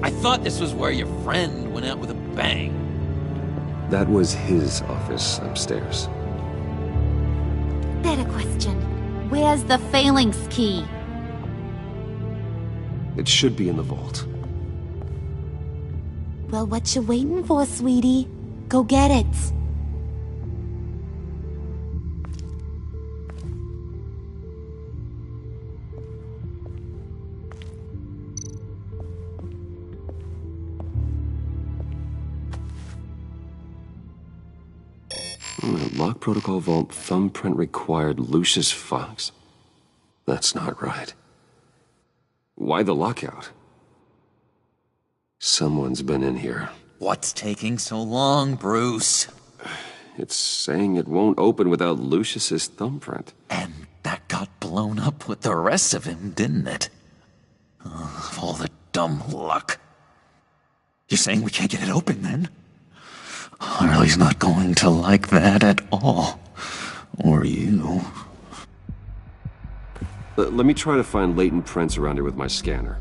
Speaker 12: I thought this was where your friend went out with a bang.
Speaker 1: That was his office upstairs.
Speaker 14: Better question. Where's the phalanx key?
Speaker 1: It should be in the vault.
Speaker 14: Well, what you waiting for, sweetie? Go get it.
Speaker 1: Lock protocol vault thumbprint required Lucius Fox? That's not right. Why the lockout? Someone's been in here.
Speaker 12: What's taking so long, Bruce?
Speaker 1: It's saying it won't open without Lucius's thumbprint.
Speaker 12: And that got blown up with the rest of him, didn't it? All the dumb luck. You're saying we can't get it open, then? Harley's not going to like that at all. Or you.
Speaker 1: Let me try to find latent prints around here with my scanner.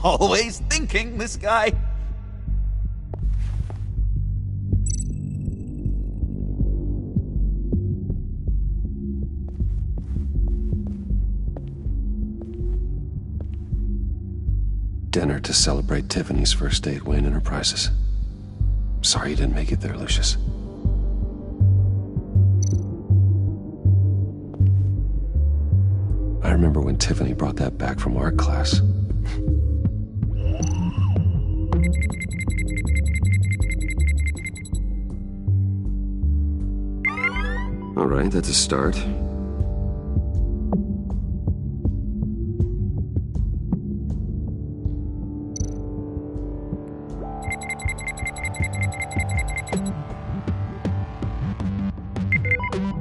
Speaker 12: Always thinking, this guy.
Speaker 1: Dinner to celebrate Tiffany's first day at Wayne Enterprises. Sorry you didn't make it there, Lucius. I remember when Tiffany brought that back from art class. All right, that's a start.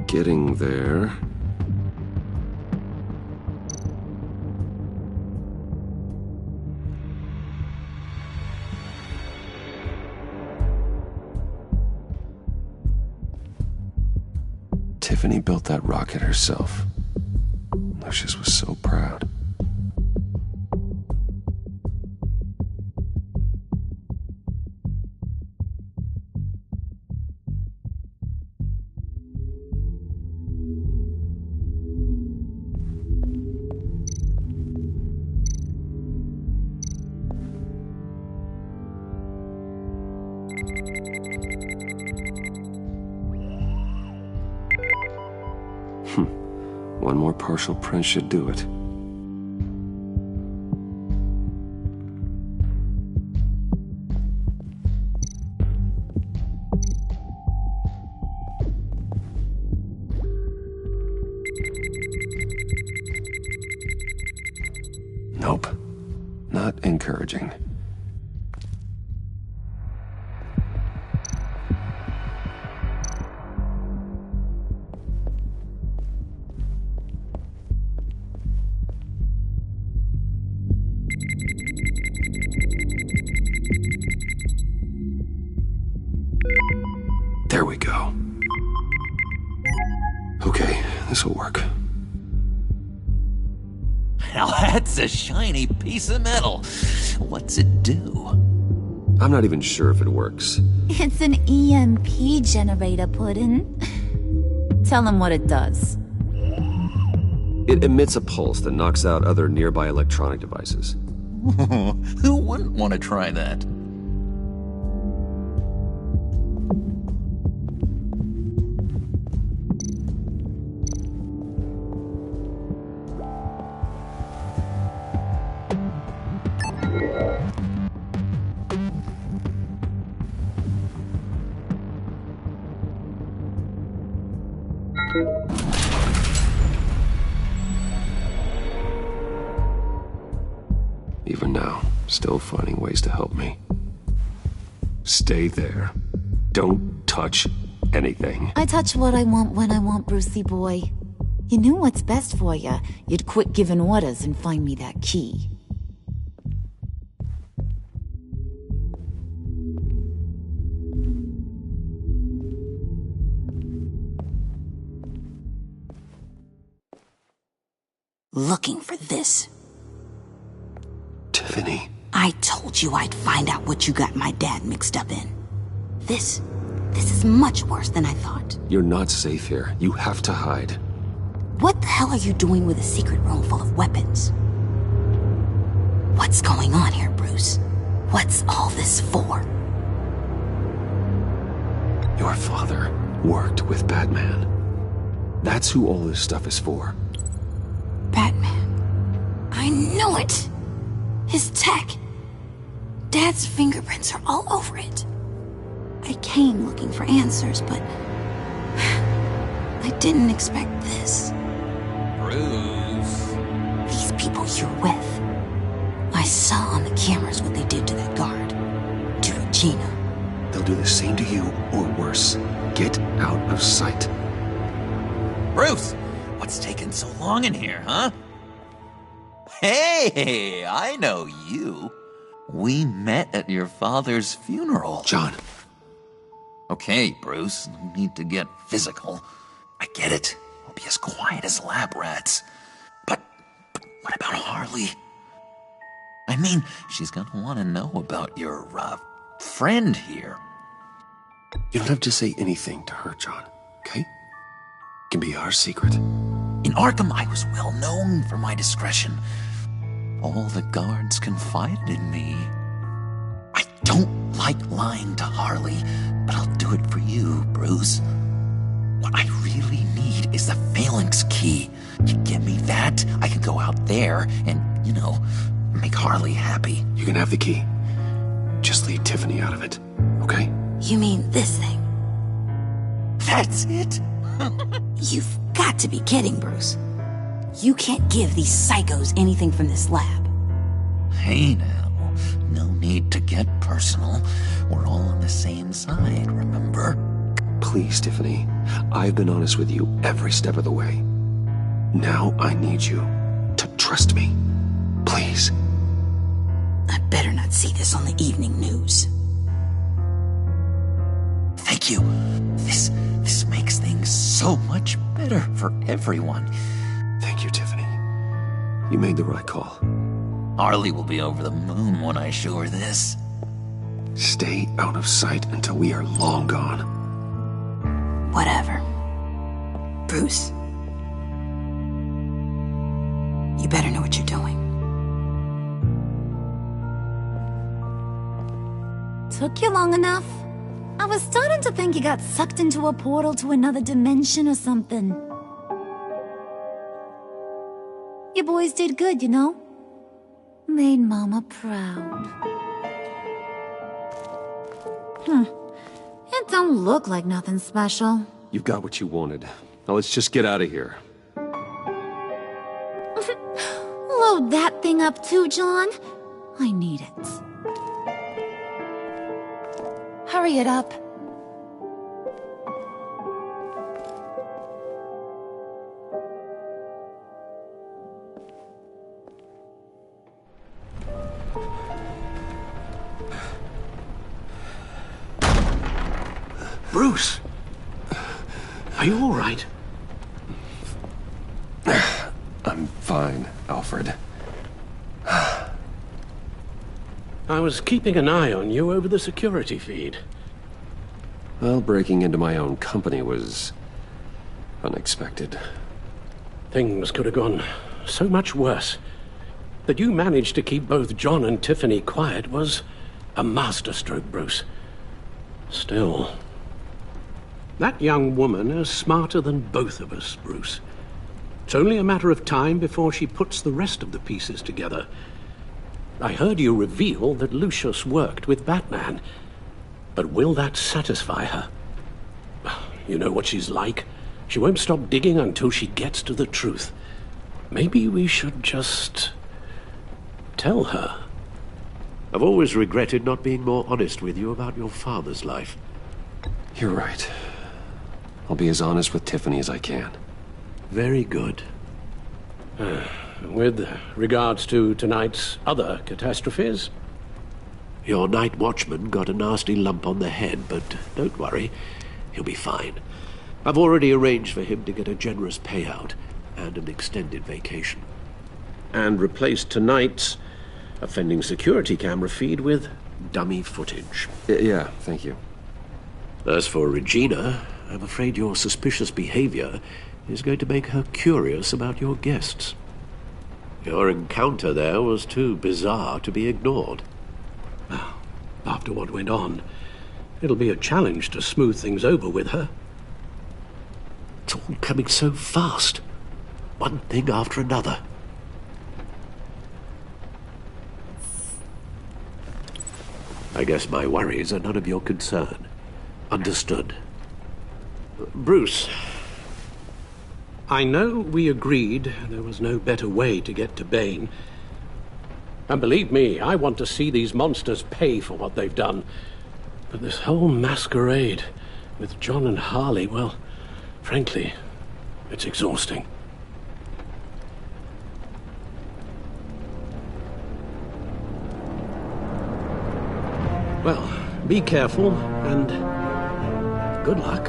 Speaker 1: Getting there. Tiffany built that rocket herself. Lucius was so proud. One more partial print should do it. Nope. Not encouraging. There we go. Okay, this'll work.
Speaker 12: Now that's a shiny piece of metal. What's it do?
Speaker 1: I'm not even sure if it works.
Speaker 14: It's an EMP generator, Puddin'. Tell him what it does.
Speaker 1: It emits a pulse that knocks out other nearby electronic devices.
Speaker 12: Who wouldn't want to try that?
Speaker 1: Even now, still finding ways to help me. Stay there. Don't touch anything.
Speaker 14: I touch what I want when I want, Brucey boy. You knew what's best for you. You'd quit giving orders and find me that key.
Speaker 16: Looking for this.
Speaker 1: Tiffany.
Speaker 16: I told you I'd find out what you got my dad mixed up in. This is much worse than I thought.
Speaker 1: You're not safe here. You have to hide.
Speaker 16: What the hell are you doing with a secret room full of weapons? What's going on here, Bruce? What's all this for?
Speaker 1: Your father worked with Batman. That's who all this stuff is for.
Speaker 16: Batman. I knew it! His tech. Dad's fingerprints are all over it. I came looking for answers, but I didn't expect this.
Speaker 12: Bruce.
Speaker 16: These people you're with. I saw on the cameras what they did to that guard. To Regina.
Speaker 1: They'll do the same to you, or worse. Get out of sight.
Speaker 12: Bruce! What's taking so long in here, huh? Hey, I know you. We met at your father's funeral.
Speaker 1: John.
Speaker 12: Okay, Bruce, no need to get physical. I get it. We'll be as quiet as lab rats. But what about Harley? I mean, she's gonna want to know about your, friend here.
Speaker 1: You don't have to say anything to her, John, okay? It can be our secret.
Speaker 12: In Arkham, I was well known for my discretion. All the guards confided in me. I don't like lying to Harley, but I'll do it for you, Bruce. What I really need is the Phalanx key. You give me that, I can go out there and, make Harley happy.
Speaker 1: You can have the key. Just leave Tiffany out of it, okay?
Speaker 16: You mean this thing?
Speaker 12: That's it?
Speaker 16: You've got to be kidding, Bruce. You can't give these psychos anything from this lab.
Speaker 12: Hey now, no need to get personal. We're all on the same side, remember?
Speaker 1: Please, Tiffany. I've been honest with you every step of the way. Now I need you to trust me. Please.
Speaker 16: I better not see this on the evening news.
Speaker 12: Thank you. This makes things so much better for everyone.
Speaker 1: Thank you, Tiffany. You made the right call.
Speaker 12: Harley will be over the moon when I show her this.
Speaker 1: Stay out of sight until we are long gone.
Speaker 16: Whatever. Bruce. You better know what you're doing.
Speaker 14: Took you long enough? I was starting to think you got sucked into a portal to another dimension or something. You boys did good, you know? Made Mama proud. It don't look like nothing special.
Speaker 1: You've got what you wanted. Now let's just get out of here.
Speaker 14: Load that thing up too, John. I need it. Hurry it up.
Speaker 10: Bruce! Are you all right?
Speaker 1: I'm fine, Alfred.
Speaker 10: I was keeping an eye on you over the security feed.
Speaker 1: Well, breaking into my own company was Unexpected.
Speaker 10: Things could have gone so much worse. That you managed to keep both John and Tiffany quiet was a masterstroke, Bruce. Still, that young woman is smarter than both of us, Bruce. It's only a matter of time before she puts the rest of the pieces together. I heard you reveal that Lucius worked with Batman. But will that satisfy her? You know what she's like. She won't stop digging until she gets to the truth. Maybe we should just tell her.
Speaker 11: I've always regretted not being more honest with you about your father's life.
Speaker 1: You're right. I'll be as honest with Tiffany as I can.
Speaker 11: Very good.
Speaker 10: With regards to tonight's other catastrophes?
Speaker 11: Your night watchman got a nasty lump on the head, but don't worry. He'll be fine. I've already arranged for him to get a generous payout and an extended vacation.
Speaker 10: And replaced tonight's offending security camera feed with dummy footage.
Speaker 1: Yeah, thank you.
Speaker 11: As for Regina, I'm afraid your suspicious behavior is going to make her curious about your guests. Your encounter there was too bizarre to be ignored.
Speaker 10: Well, after what went on, it'll be a challenge to smooth things over with her.
Speaker 11: It's all coming so fast. One thing after another. I guess my worries are none of your concern. Understood.
Speaker 10: Bruce, I know we agreed there was no better way to get to Bane. And believe me, I want to see these monsters pay for what they've done. But this whole masquerade with John and Harley, well, frankly, it's exhausting. Well, be careful, and good luck.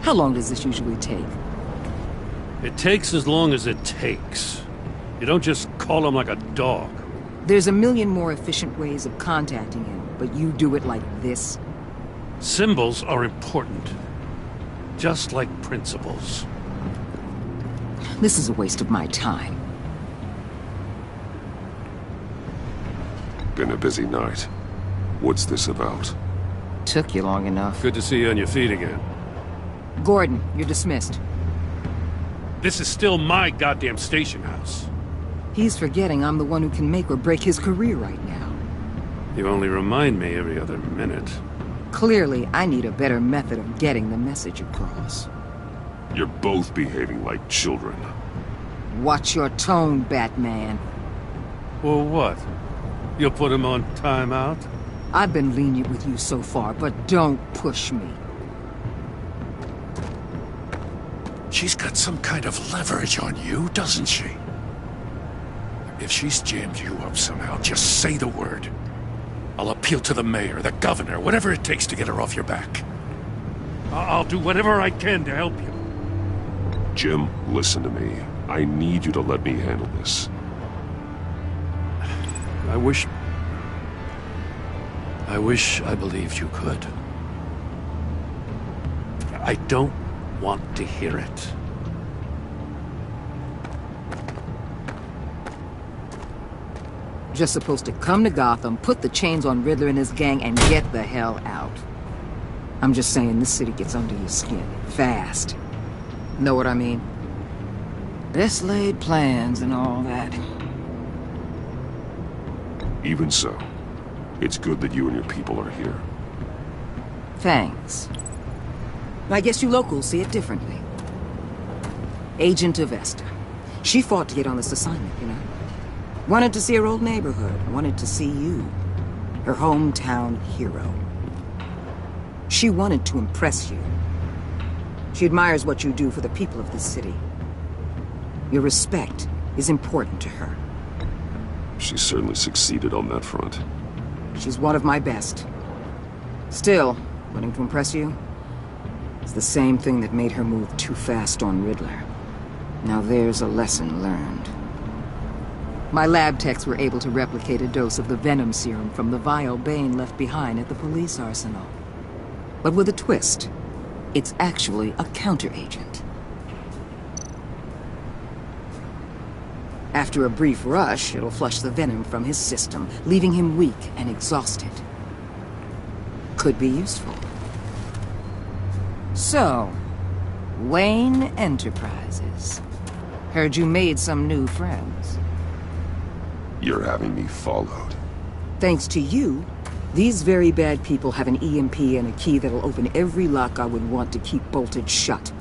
Speaker 2: How long does this usually take?
Speaker 3: It takes as long as it takes. You don't just call him like a dog.
Speaker 2: There's a million more efficient ways of contacting him, but you do it like this?
Speaker 3: Symbols are important. Just like principles.
Speaker 2: This is a waste of my time.
Speaker 1: Been a busy night. What's this about?
Speaker 2: Took you long enough.
Speaker 3: Good to see you on your feet again.
Speaker 2: Gordon, you're dismissed.
Speaker 3: This is still my goddamn station house.
Speaker 2: He's forgetting I'm the one who can make or break his career right now.
Speaker 3: You only remind me every other minute.
Speaker 2: Clearly, I need a better method of getting the message across.
Speaker 1: You're both behaving like children.
Speaker 2: Watch your tone, Batman.
Speaker 3: Well, what? You'll put him on timeout?
Speaker 2: I've been lenient with you so far, but don't push me.
Speaker 7: She's got some kind of leverage on you, doesn't she? If she's jammed you up somehow, just say the word. I'll appeal to the mayor, the governor, whatever it takes to get her off your back.
Speaker 3: I'll do whatever I can to help you.
Speaker 1: Jim, listen to me. I need you to let me handle this.
Speaker 7: I wish I believed you could. I don't want to hear it.
Speaker 2: Just supposed to come to Gotham, put the chains on Riddler and his gang, and get the hell out. I'm just saying, this city gets under your skin. Fast. Know what I mean? Best laid plans and all that.
Speaker 1: Even so, it's good that you and your people are here.
Speaker 2: Thanks. I guess you locals see it differently. Agent Avesta. She fought to get on this assignment, you know? Wanted to see her old neighborhood. Wanted to see you. Her hometown hero. She wanted to impress you. She admires what you do for the people of this city. Your respect is important to her.
Speaker 1: She certainly succeeded on that front.
Speaker 2: She's one of my best. Still, wanting to impress you? It's the same thing that made her move too fast on Riddler. Now there's a lesson learned. My lab techs were able to replicate a dose of the venom serum from the vial Bane left behind at the police arsenal. But with a twist. It's actually a counteragent. After a brief rush, it'll flush the venom from his system, leaving him weak and exhausted. Could be useful. So, Wayne Enterprises. Heard you made some new friends.
Speaker 1: You're having me followed.
Speaker 2: Thanks to you, these very bad people have an EMP and a key that'll open every lock I would want to keep bolted shut.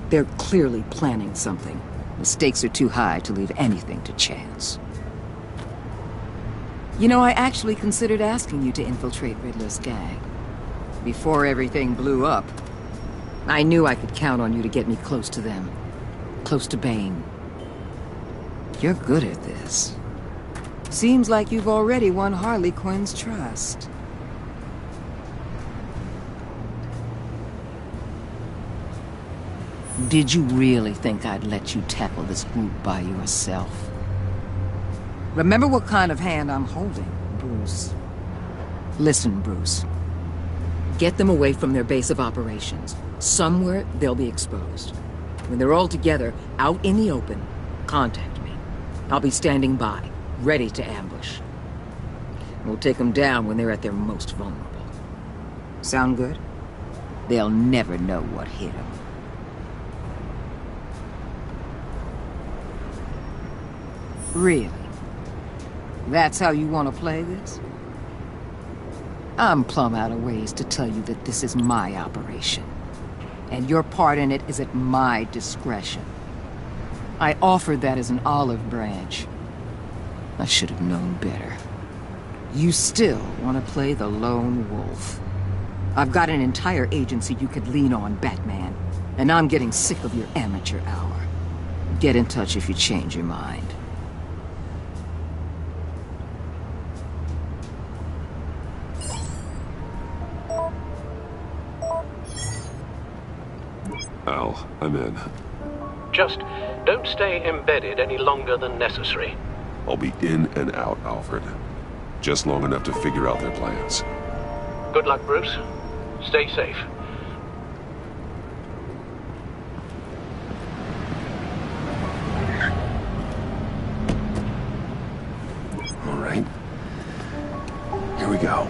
Speaker 2: They're clearly planning something. The stakes are too high to leave anything to chance. You know, I actually considered asking you to infiltrate Riddler's gang. Before everything blew up, I knew I could count on you to get me close to them. Close to Bane. You're good at this. Seems like you've already won Harley Quinn's trust. Did you really think I'd let you tackle this group by yourself? Remember what kind of hand I'm holding, Bruce. Listen, Bruce. Get them away from their base of operations. Somewhere they'll be exposed. When they're all together, out in the open, contact me. I'll be standing by, ready to ambush. We'll take them down when they're at their most vulnerable. Sound good? They'll never know what hit them. Really? That's how you want to play this? I'm plumb out of ways to tell you that this is my operation. And your part in it is at my discretion. I offered that as an olive branch. I should have known better. You still want to play the lone wolf. I've got an entire agency you could lean on, Batman. And I'm getting sick of your amateur hour. Get in touch if you change your mind.
Speaker 1: Al, I'm in.
Speaker 10: Just don't stay embedded any longer than necessary.
Speaker 1: I'll be in and out, Alfred. Just long enough to figure out their plans.
Speaker 10: Good luck, Bruce. Stay safe.
Speaker 1: All right. Here we go.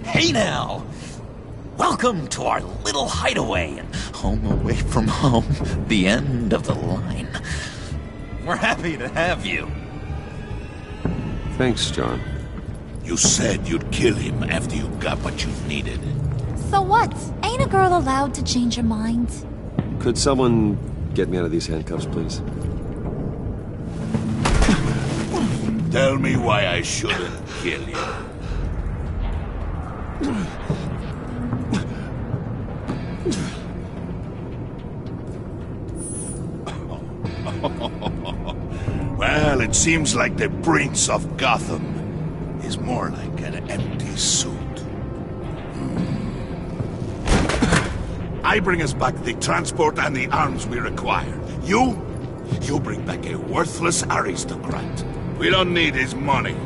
Speaker 12: Hey now! Welcome to our little hideaway and home away from home, the end of the line. We're happy to have you.
Speaker 1: Thanks, John.
Speaker 8: You said you'd kill him after you got what you needed.
Speaker 14: So what? Ain't a girl allowed to change her mind?
Speaker 1: Could someone get me out of these handcuffs, please?
Speaker 8: Tell me why I shouldn't kill you. Well, it seems like the Prince of Gotham is more like an empty suit. I bring us back the transport and the arms we require. You bring back a worthless aristocrat. We don't need his money.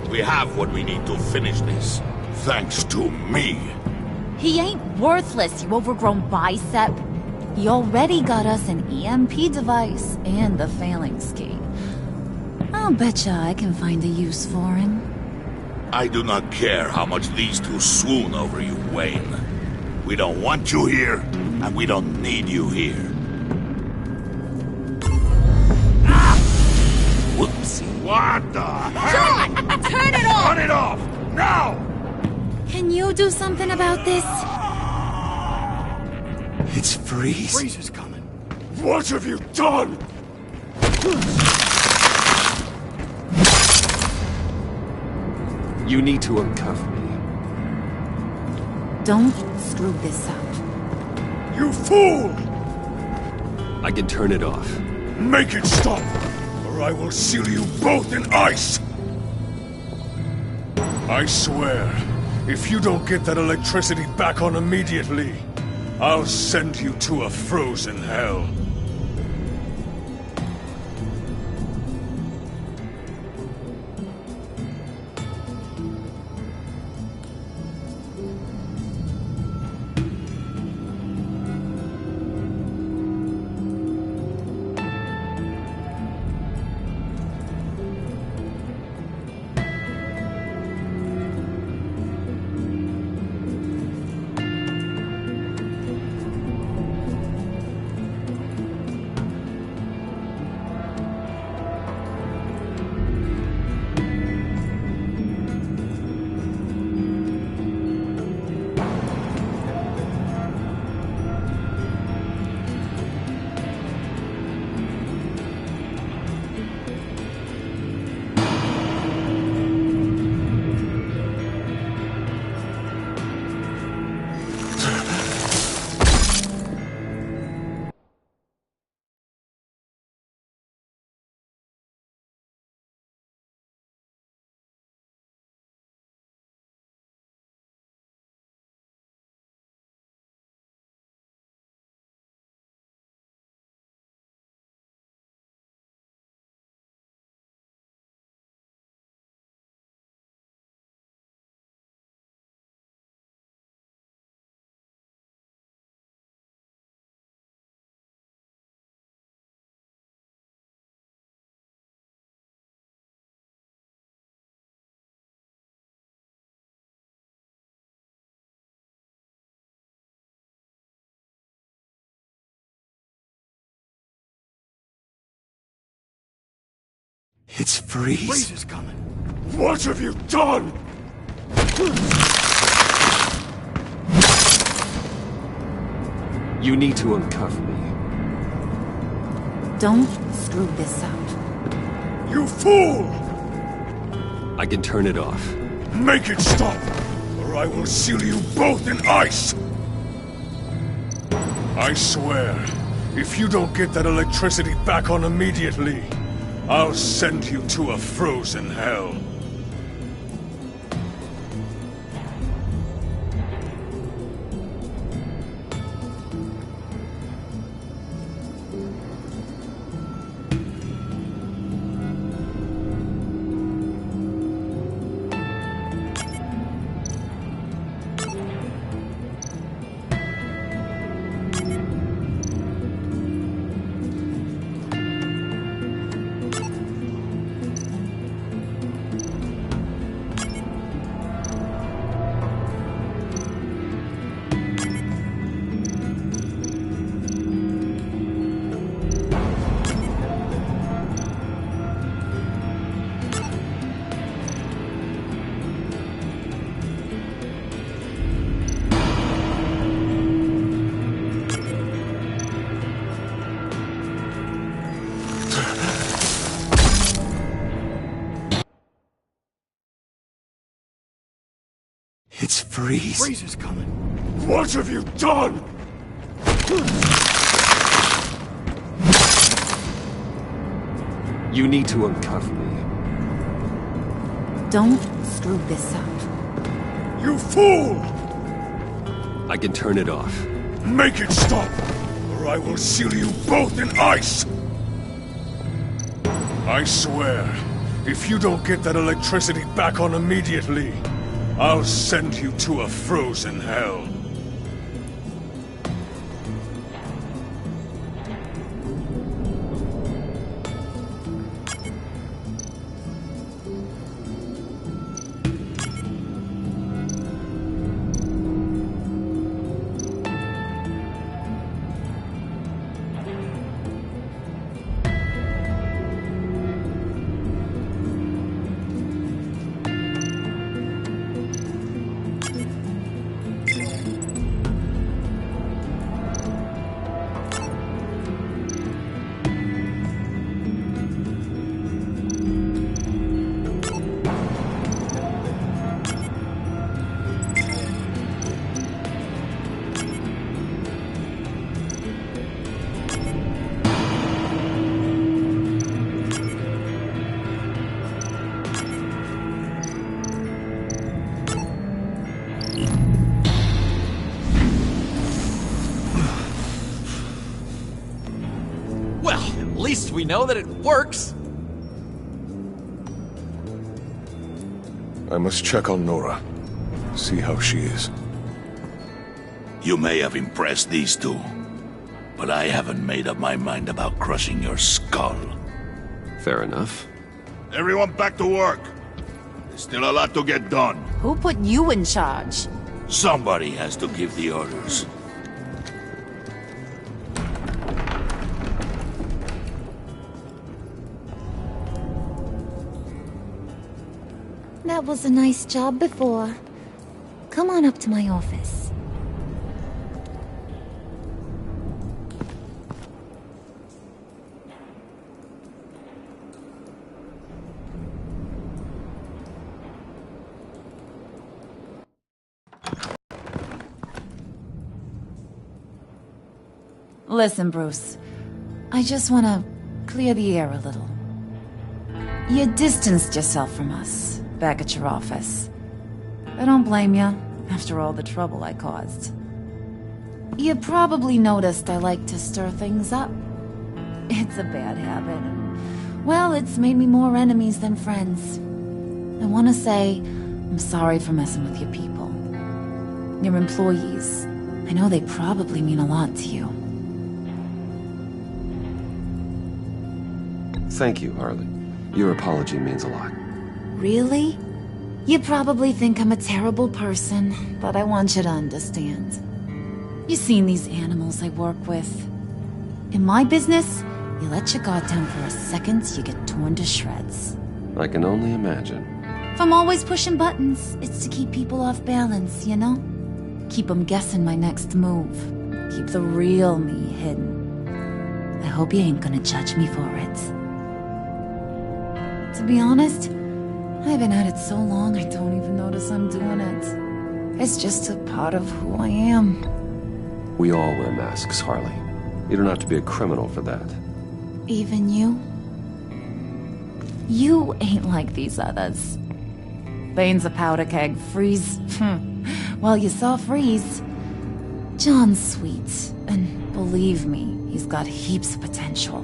Speaker 8: We have what we need to finish this. Thanks to me.
Speaker 14: He ain't worthless, you overgrown bicep. He already got us an EMP device and the phalanx key. I'll betcha I can find a use for him.
Speaker 8: I do not care how much these two swoon over you, Wayne. We don't want you here, and we don't need you here. Whoopsie. What the hell?
Speaker 14: John! Turn it off!
Speaker 8: Turn it off! Now!
Speaker 14: Can you do something about this?
Speaker 12: It's Freeze.
Speaker 3: Freeze is coming.
Speaker 7: What have you done?
Speaker 1: You need to uncuff me.
Speaker 14: Don't screw this up.
Speaker 7: You fool!
Speaker 1: I can turn it off.
Speaker 7: Make it stop, or I will seal you both in ice! I swear, if you don't get that electricity back on immediately, I'll send you to a frozen hell.
Speaker 1: It's Freeze.
Speaker 7: Freeze is coming. What have you done?
Speaker 1: You need to uncuff me.
Speaker 14: Don't screw this up.
Speaker 7: You fool!
Speaker 1: I can turn it off.
Speaker 7: Make it stop, or I will seal you both in ice! I swear, if you don't get that electricity back on immediately, I'll send you to a frozen hell.
Speaker 1: It's Freeze.
Speaker 7: Freeze is coming. What have you done?
Speaker 1: You need to uncuff me.
Speaker 14: Don't screw this up.
Speaker 7: You fool!
Speaker 1: I can turn it off.
Speaker 7: Make it stop, or I will seal you both in ice! I swear, if you don't get that electricity back on immediately, I'll send you to a frozen hell.
Speaker 17: we know that it works.
Speaker 4: I must check on Nora. See how she is.
Speaker 8: You may have impressed these two, but I haven't made up my mind about crushing your skull.
Speaker 1: Fair enough.
Speaker 8: Everyone back to work. There's still a lot to get done.
Speaker 16: Who put you in charge?
Speaker 8: Somebody has to give the orders.
Speaker 14: That was a nice job before. Come on up to my office.
Speaker 18: Listen, Bruce. I just want to clear the air a little. You distanced yourself from us back at your office. I don't blame you, after all the trouble I caused. You probably noticed I like to stir things up. It's a bad habit, and, well, it's made me more enemies than friends. I want to say I'm sorry for messing with your people. Your employees. I know they probably mean a lot to you.
Speaker 1: Thank you, Harley. Your apology means a lot.
Speaker 18: Really? You probably think I'm a terrible person, but I want you to understand. You've seen these animals I work with. In my business, you let your guard down for a second, you get torn to shreds.
Speaker 1: I can only imagine.
Speaker 18: If I'm always pushing buttons, it's to keep people off balance, you know? Keep them guessing my next move. Keep the real me hidden. I hope you ain't gonna judge me for it. To be honest, I've been at it so long I don't even notice I'm doing it. It's just a part of who I am.
Speaker 1: We all wear masks, Harley. You don't have to be a criminal for that.
Speaker 18: Even you? You ain't like these others. Bane's a powder keg, Freeze. Well, you saw Freeze. John's sweet, and believe me, he's got heaps of potential.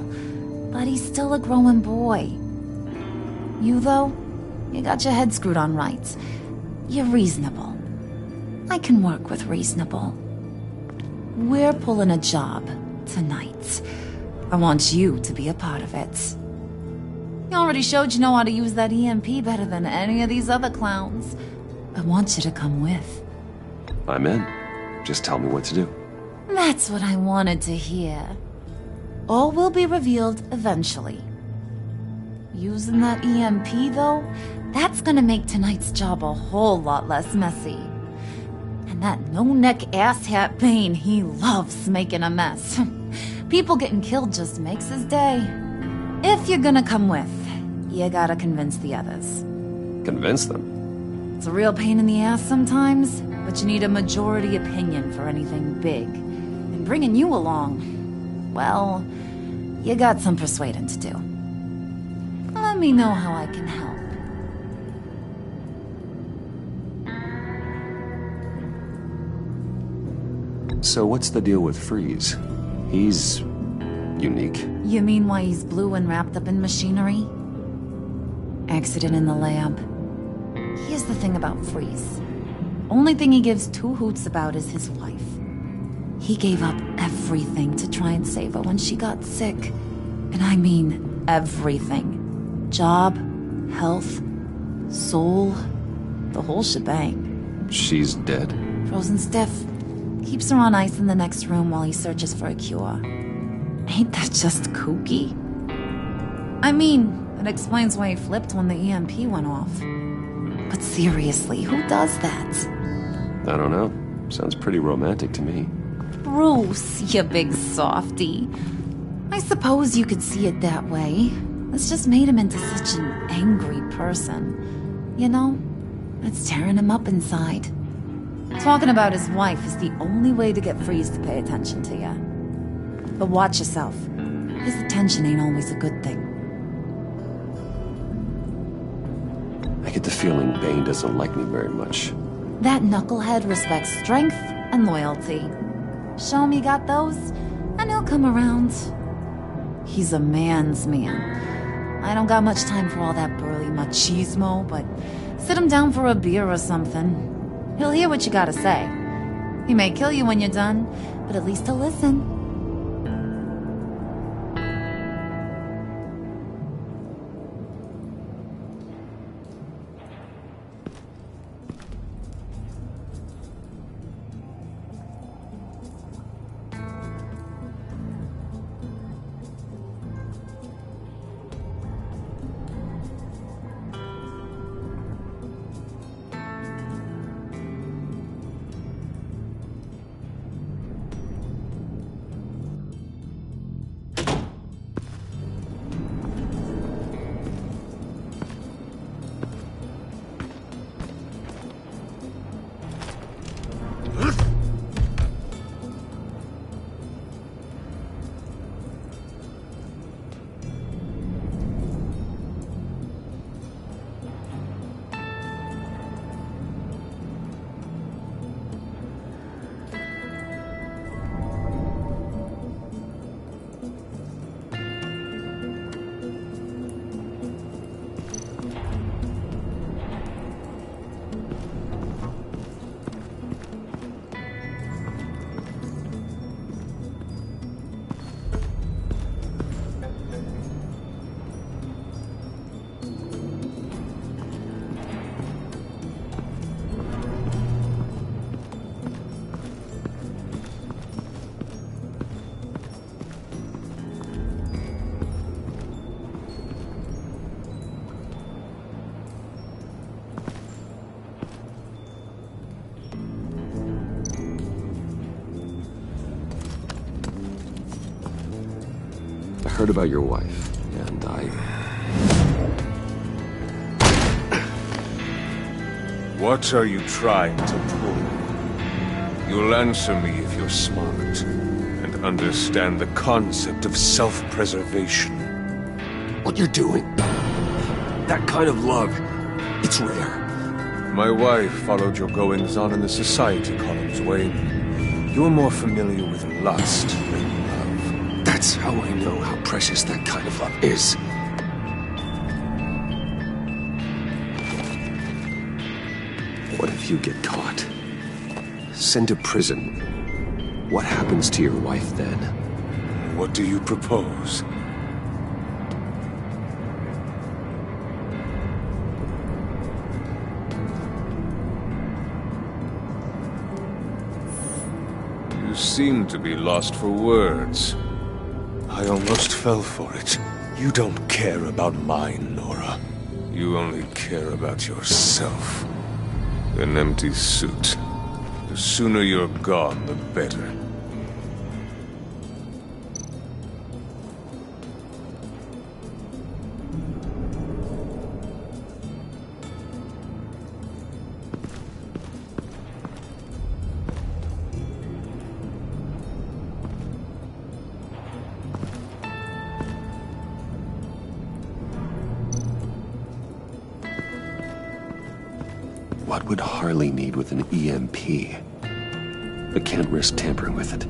Speaker 18: But he's still a growing boy. You, though, you got your head screwed on right. You're reasonable. I can work with reasonable. We're pulling a job tonight. I want you to be a part of it. You already showed you know how to use that EMP better than any of these other clowns. I want you to come with.
Speaker 1: I'm in. Just tell me what to do.
Speaker 18: That's what I wanted to hear. All will be revealed eventually. Using that EMP, though, that's gonna make tonight's job a whole lot less messy. And that no-neck asshat Bane, he loves making a mess. People getting killed just makes his day. If you're gonna come with, you gotta convince the others.
Speaker 1: Convince them?
Speaker 18: It's a real pain in the ass sometimes, but you need a majority opinion for anything big. And bringing you along, well, you got some persuading to do. Let me know how I can help.
Speaker 1: So what's the deal with Freeze? He's unique.
Speaker 18: You mean why he's blue and wrapped up in machinery? Accident in the lab. Here's the thing about Freeze. Only thing he gives two hoots about is his wife. He gave up everything to try and save her when she got sick. And I mean everything. Job, health, soul, the whole shebang.
Speaker 1: She's dead?
Speaker 18: Frozen stiff. Keeps her on ice in the next room while he searches for a cure. Ain't that just kooky? I mean, it explains why he flipped when the EMP went off. But seriously, who does that?
Speaker 1: I don't know. Sounds pretty romantic to me.
Speaker 18: Bruce, you big softy. I suppose you could see it that way. It's just made him into such an angry person. You know, it's tearing him up inside. Talking about his wife is the only way to get Freeze to pay attention to you. But watch yourself. His attention ain't always a good thing.
Speaker 1: I get the feeling Bane doesn't like me very much.
Speaker 18: That knucklehead respects strength and loyalty. Show him you got those, and he'll come around. He's a man's man. I don't got much time for all that burly machismo, but sit him down for a beer or something. He'll hear what you gotta say. He may kill you when you're done, but at least he'll listen.
Speaker 1: I heard about your wife, and
Speaker 17: What are you trying to pull? You'll answer me if you're smart, and understand the concept of self-preservation.
Speaker 1: What you're doing, that kind of love, it's rare.
Speaker 17: My wife followed your goings-on in the society columns, Wayne. You're more familiar with lust than love.
Speaker 1: That's how I know how precious that kind of love is. What if you get caught? Sent to prison? What happens to your wife then?
Speaker 17: What do you propose? You seem to be lost for words. I almost fell for it. You don't care about mine, Nora. You only care about yourself. An empty suit. The sooner you're gone, the better.
Speaker 1: What would Harley need with an EMP? I can't risk tampering with it.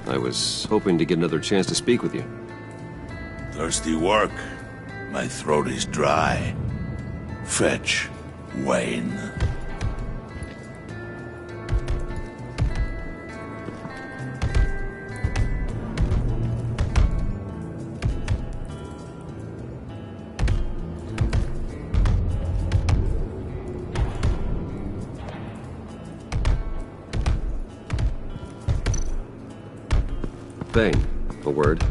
Speaker 1: I was hoping to get another chance to speak with you.
Speaker 8: Thirsty work? My throat is dry. Fetch, Wayne.
Speaker 1: Bane, a word?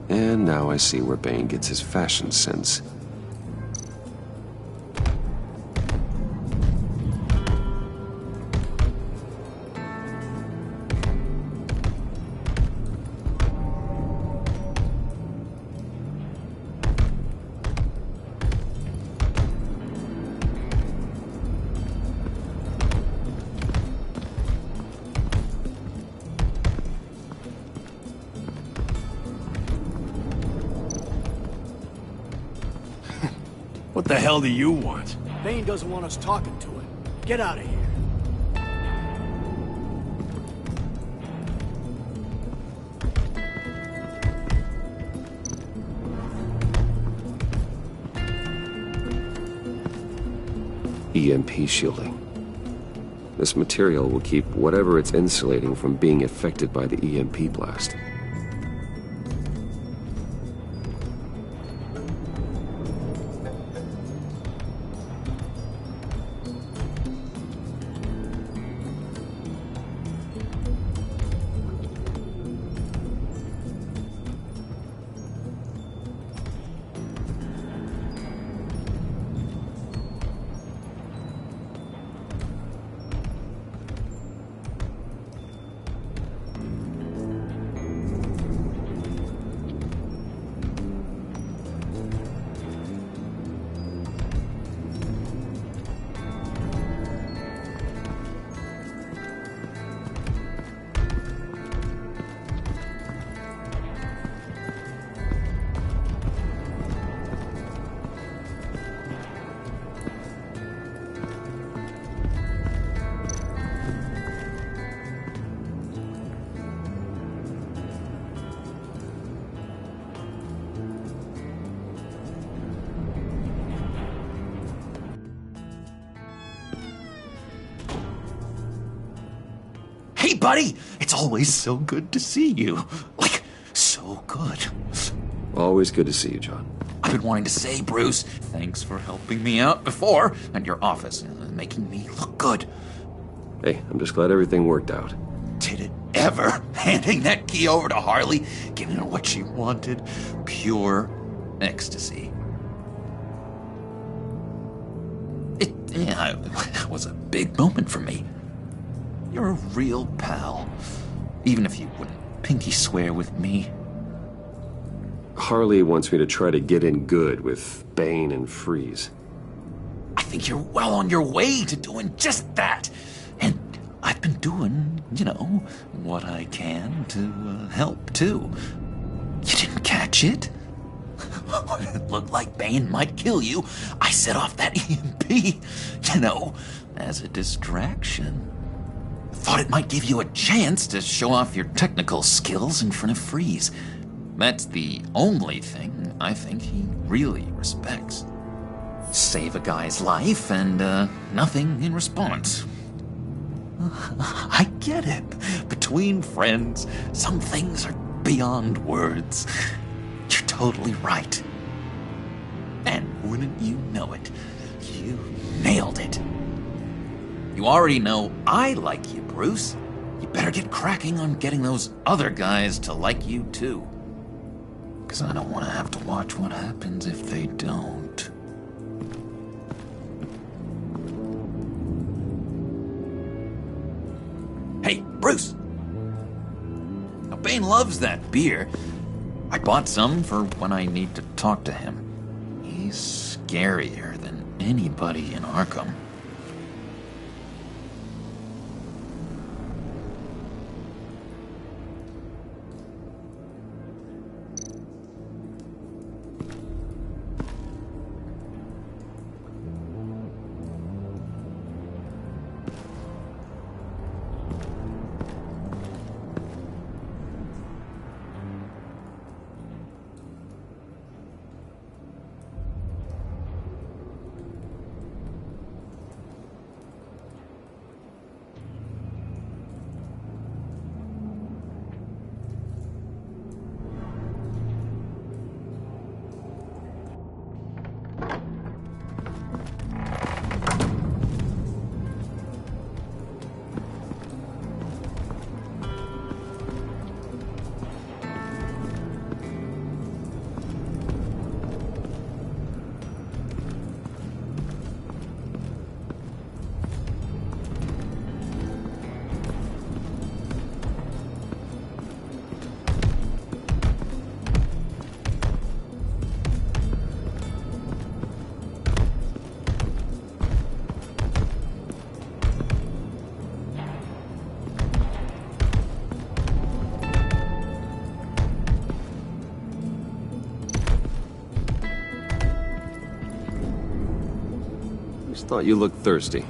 Speaker 1: And now I see where Bane gets his fashion sense.
Speaker 3: What the hell do you want?
Speaker 6: Bane doesn't want us talking to him. Get out of here.
Speaker 1: EMP shielding. This material will keep whatever it's insulating from being affected by the EMP blast.
Speaker 12: Hey, buddy! It's always so good to see you. Like, so good.
Speaker 1: Always good to see you, John.
Speaker 12: I've been wanting to say, Bruce, thanks for helping me out before at your office, making me look good.
Speaker 1: Hey, I'm just glad everything worked out.
Speaker 12: Did it ever? Handing that key over to Harley, giving her what she wanted. Pure ecstasy. It was a big moment for me. You're a real pal, even if you wouldn't pinky swear with me.
Speaker 1: Harley wants me to try to get in good with Bane and Freeze.
Speaker 12: I think you're well on your way to doing just that. And I've been doing, what I can to help, too. You didn't catch it? When it looked like Bane might kill you, I set off that EMP, as a distraction. Thought it might give you a chance to show off your technical skills in front of Freeze. That's the only thing I think he really respects. Save a guy's life and nothing in response. I get it. Between friends, some things are beyond words. You're totally right. And wouldn't you know it, you nailed it. You already know I like you, Bruce. You better get cracking on getting those other guys to like you, too. Because I don't want to have to watch what happens if they don't. Hey, Bruce! Now, Bane loves that beer. I bought some for when I need to talk to him. He's scarier than anybody in Arkham.
Speaker 1: Just thought you looked thirsty.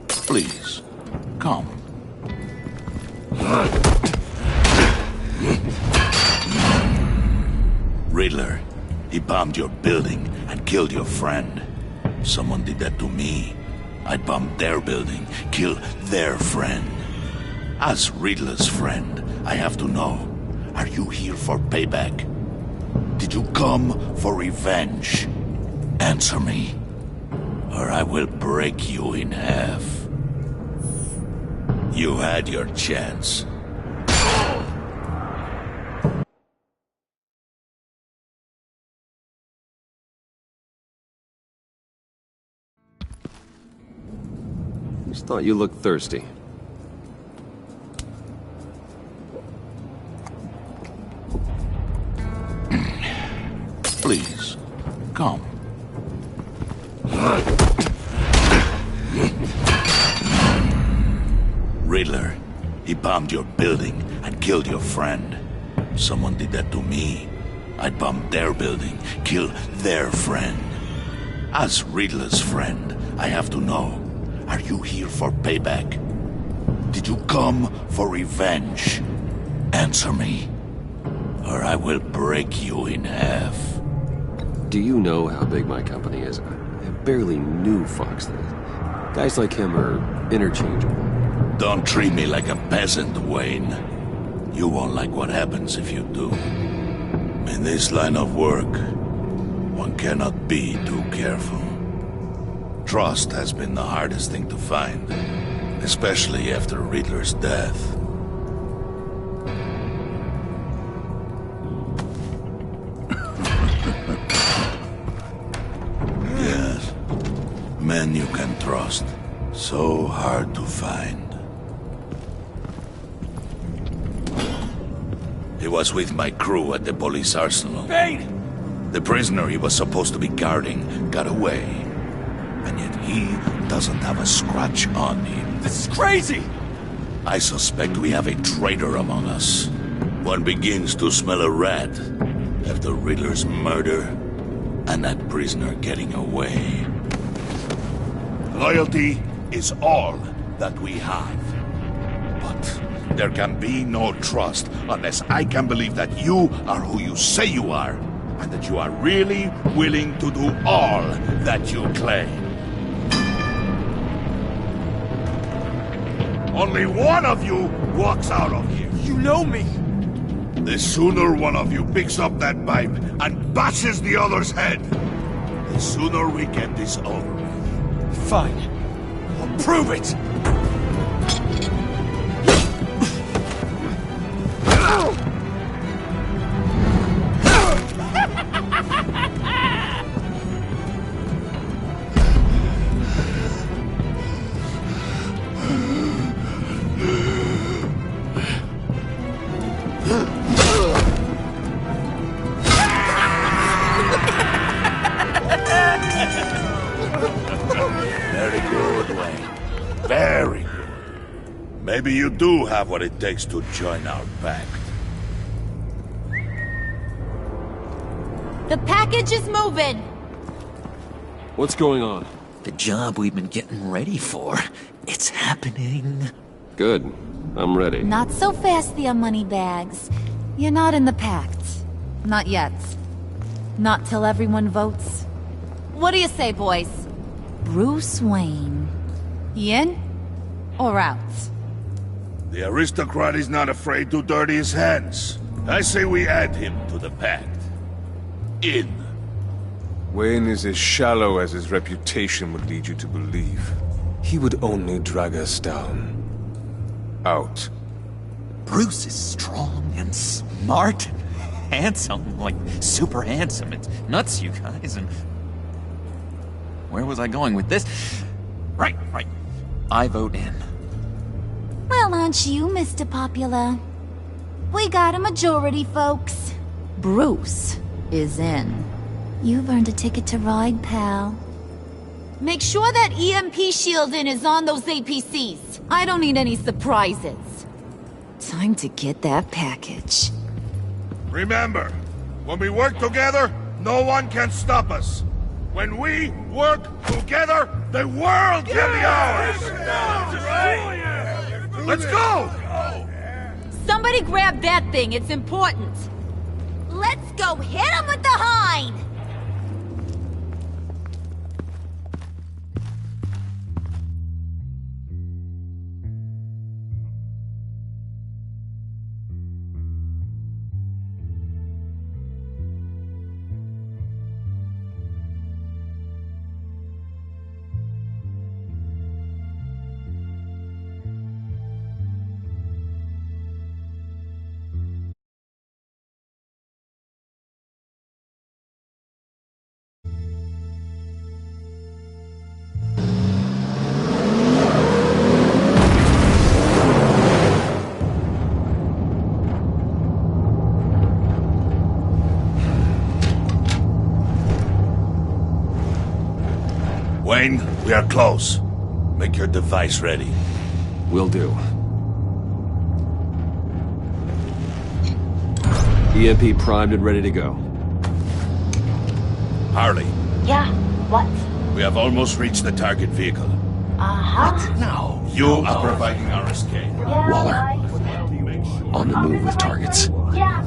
Speaker 8: Please, come. Riddler, he bombed your building and killed your friend. Someone did that to me. I'd bomb their building, kill their friend. As Riddler's friend, I have to know, are you here for payback? Did you come for revenge? Answer me, or I will break you in half. You had your chance.
Speaker 1: Just thought you looked thirsty.
Speaker 8: Please, come. Riddler, he bombed your building and killed your friend. Someone did that to me. I'd bomb their building, kill their friend. As Riddler's friend, I have to know, are you here for payback? Did you come for revenge? Answer me, or I will break you in half.
Speaker 1: Do you know how big my company is? I barely knew Fox. Guys like him are interchangeable.
Speaker 8: Don't treat me like a peasant, Wayne. You won't like what happens if you do. In this line of work, one cannot be too careful. Trust has been the hardest thing to find, especially after Riddler's death. Yes, men you can trust. So hard to find. He was with my crew at the police arsenal.
Speaker 6: Bane!
Speaker 8: The prisoner he was supposed to be guarding got away. And yet he doesn't have a scratch on him.
Speaker 6: This is crazy!
Speaker 8: I suspect we have a traitor among us. One begins to smell a rat after Riddler's murder and that prisoner getting away. Loyalty is all that we have. But there can be no trust unless I can believe that you are who you say you are, and that you are really willing to do all that you claim. Only one of you walks out of here.
Speaker 6: You know me!
Speaker 8: The sooner one of you picks up that pipe and bashes the other's head, the sooner we get this over with.
Speaker 6: Fine. I'll prove it!
Speaker 8: Very good, Wayne. Very good. Maybe you do have what it takes to join our pact.
Speaker 16: The package is moving.
Speaker 1: What's going on?
Speaker 12: The job we've been getting ready for. It's happening.
Speaker 1: Good. I'm ready.
Speaker 14: Not so fast, the Moneybags.
Speaker 9: You're not in the pact. Not yet. Not till everyone votes. What do you say, boys?
Speaker 14: Bruce Wayne.
Speaker 9: In or out?
Speaker 8: The aristocrat is not afraid to dirty his hands. I say we add him to the pact. In.
Speaker 17: Wayne is as shallow as his reputation would lead you to believe. He would only drag us down. Out.
Speaker 12: Bruce is strong and smart and handsome, like super handsome. It's nuts, you guys, and... Where was I going with this? Right. I vote in.
Speaker 14: Well, aren't you, Mr. Popular? We got a majority, folks.
Speaker 9: Bruce is in.
Speaker 14: You've earned a ticket to ride, pal.
Speaker 16: Make sure that EMP shielding is on those APCs.
Speaker 9: I don't need any surprises.
Speaker 14: Time to get that package.
Speaker 8: Remember, when we work together, no one can stop us. When we work together, the world can be ours! Let's go!
Speaker 16: Somebody grab that thing, it's important. Let's go hit him with the hind!
Speaker 8: Wayne, we are close. Make your device ready.
Speaker 1: Will do. EMP primed and ready to go.
Speaker 8: Harley,
Speaker 19: Yeah, what?
Speaker 8: we have almost reached the target vehicle.
Speaker 19: Uh-huh.
Speaker 8: No. You are providing our escape.
Speaker 1: Waller, on the move with targets.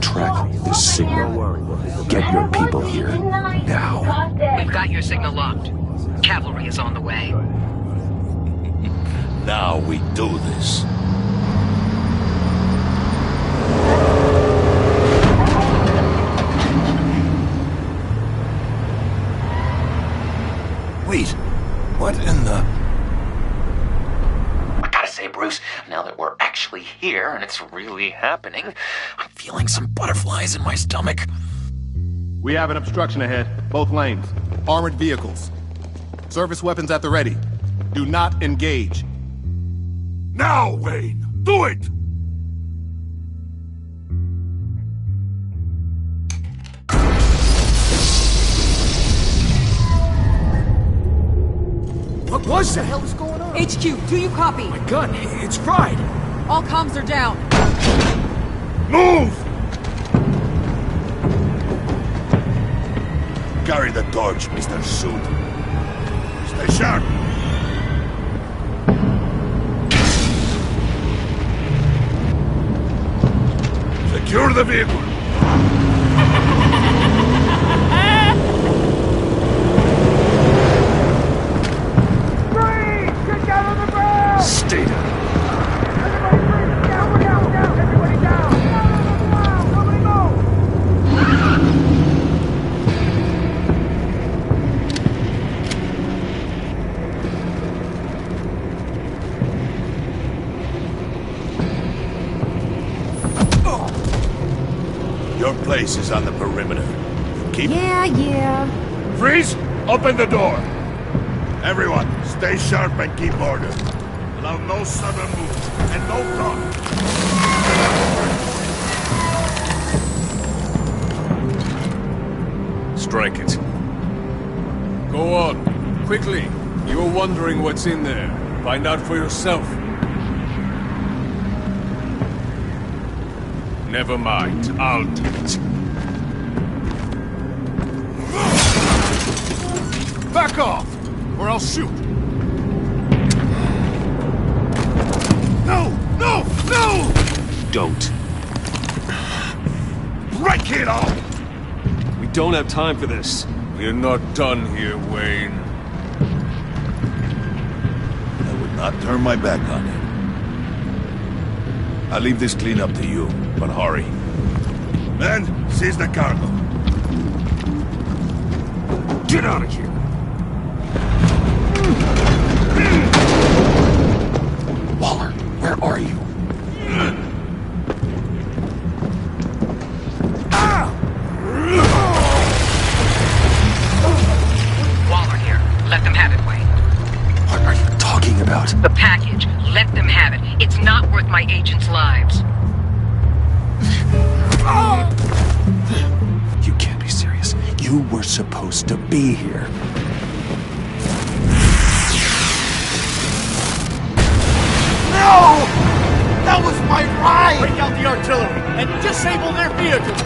Speaker 1: Track this signal. Get your people here, now.
Speaker 2: We've got your signal locked. Cavalry is on the way.
Speaker 8: Now we do this.
Speaker 12: Wait, what in the...
Speaker 20: I gotta say, Bruce, now that we're actually here and it's really happening, I'm feeling some butterflies in my stomach.
Speaker 4: We have an obstruction ahead, both lanes. Armored vehicles. Service weapons at the ready. Do not engage.
Speaker 8: Now, Wayne! Do it!
Speaker 6: What was that? What the hell is going on?
Speaker 5: HQ, do you copy?
Speaker 6: My gun, it's fried.
Speaker 5: All comms are down.
Speaker 8: Move! Carry the torch, Mr. Suit. Stay sharp. Secure the vehicle.
Speaker 1: Stay down.
Speaker 8: Your place is on the perimeter. Keep...
Speaker 16: Yeah.
Speaker 8: Freeze! Open the door! Everyone, stay sharp and keep order. Allow no sudden moves, and no talk.
Speaker 17: Strike it. Go on. Quickly. You were wondering what's in there. Find out for yourself. Never mind. I'll do it.
Speaker 4: Back off, or I'll shoot. No! No! No!
Speaker 1: Don't.
Speaker 8: Break it off!
Speaker 17: We don't have time for this. We're not done here, Wayne.
Speaker 8: I would not turn my back on it. I'll leave this cleanup to you, but hurry. Men, seize the cargo.
Speaker 1: Get out of here! Waller, where are you?
Speaker 2: Waller here. Let them have it, Wayne.
Speaker 1: What are you talking about?
Speaker 2: The package. Let them have it. It's not worth my agents' lives.
Speaker 1: You can't be serious. You were supposed to be here.
Speaker 7: No! That was my ride!
Speaker 6: Break out the artillery and disable their vehicles!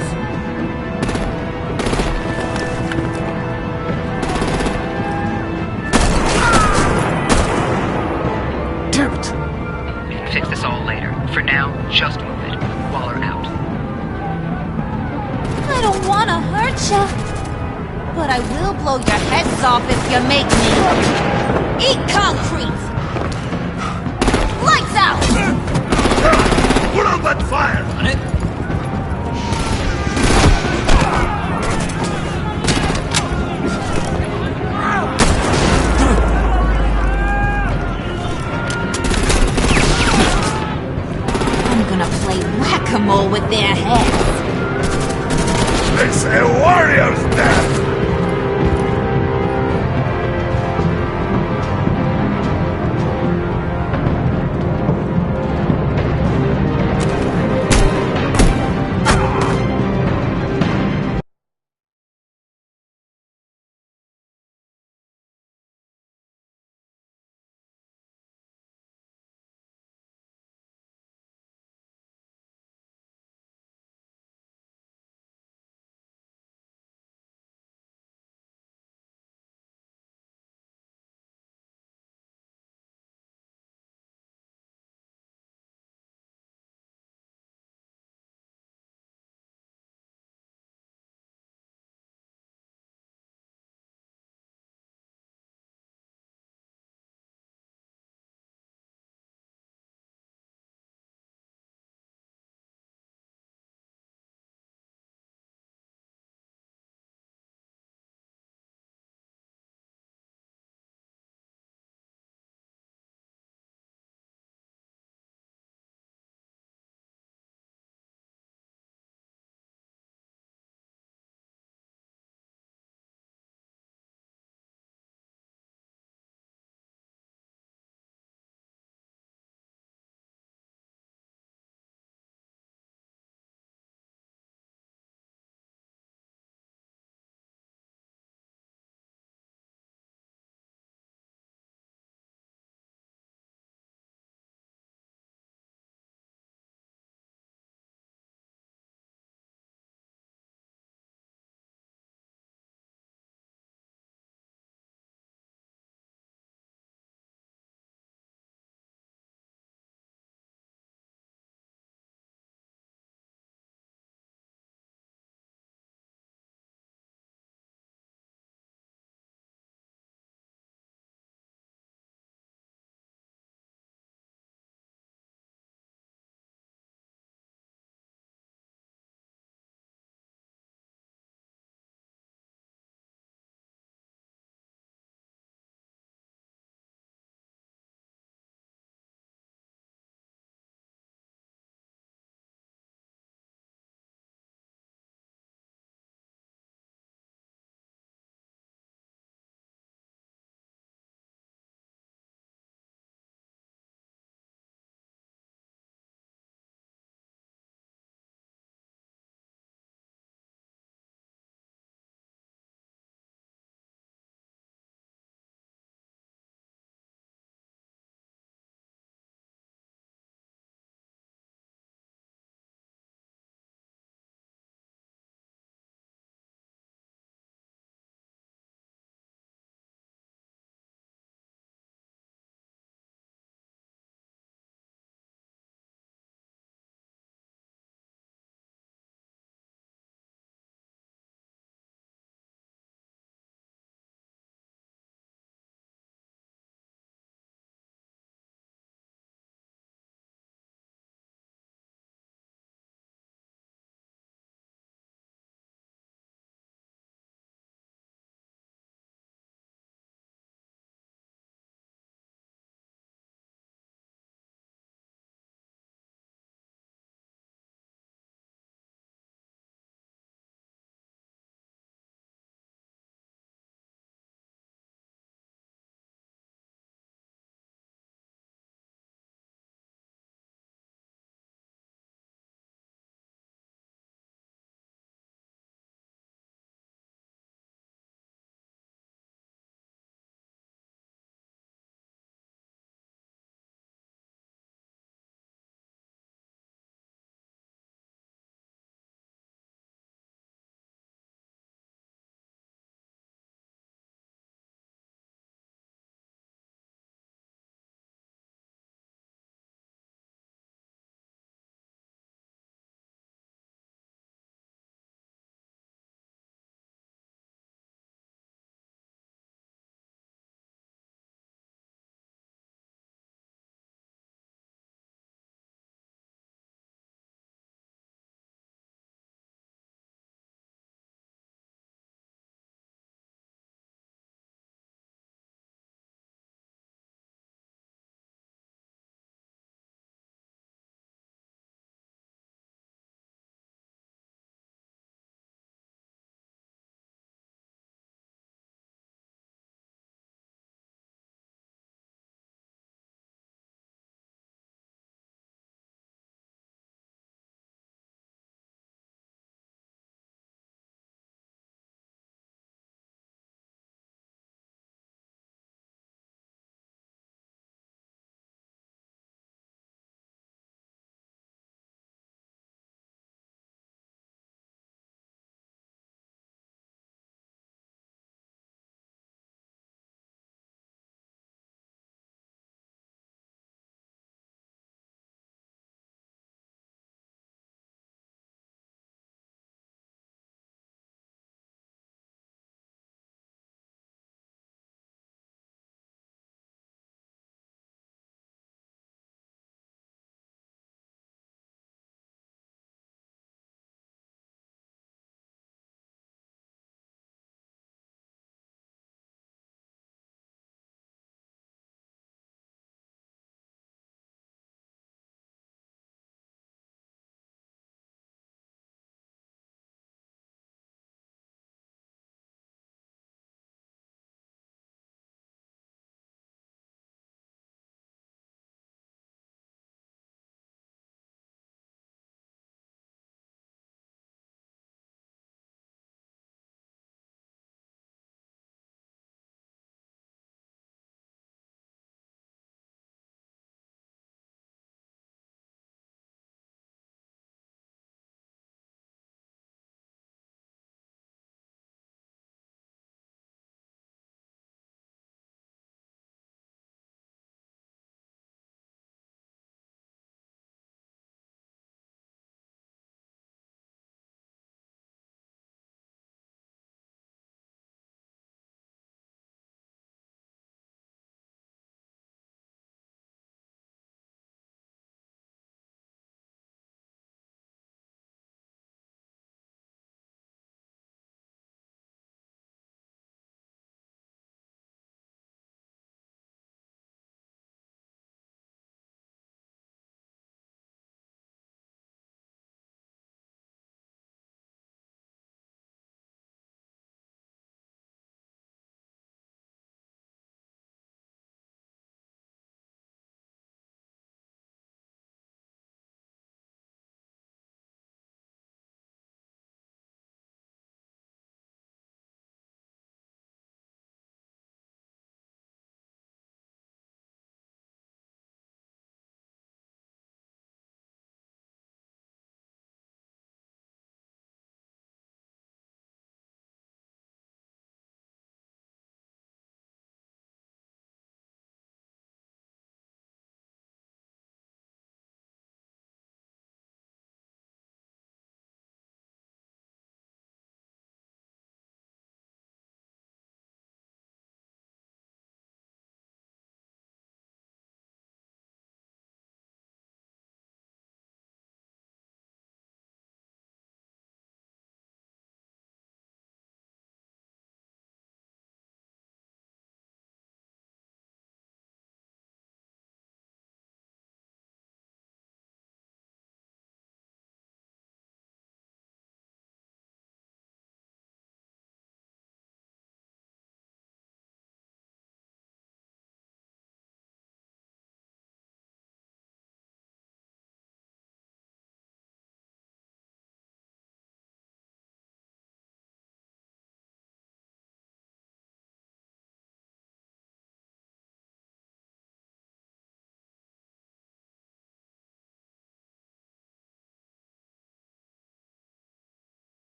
Speaker 14: hurt ya. But I will blow your heads off if you make me. Eat concrete! Lights out!
Speaker 8: Put out that fire!
Speaker 20: On it?
Speaker 14: I'm gonna play whack-a-mole with their heads.
Speaker 8: It's a warrior's death!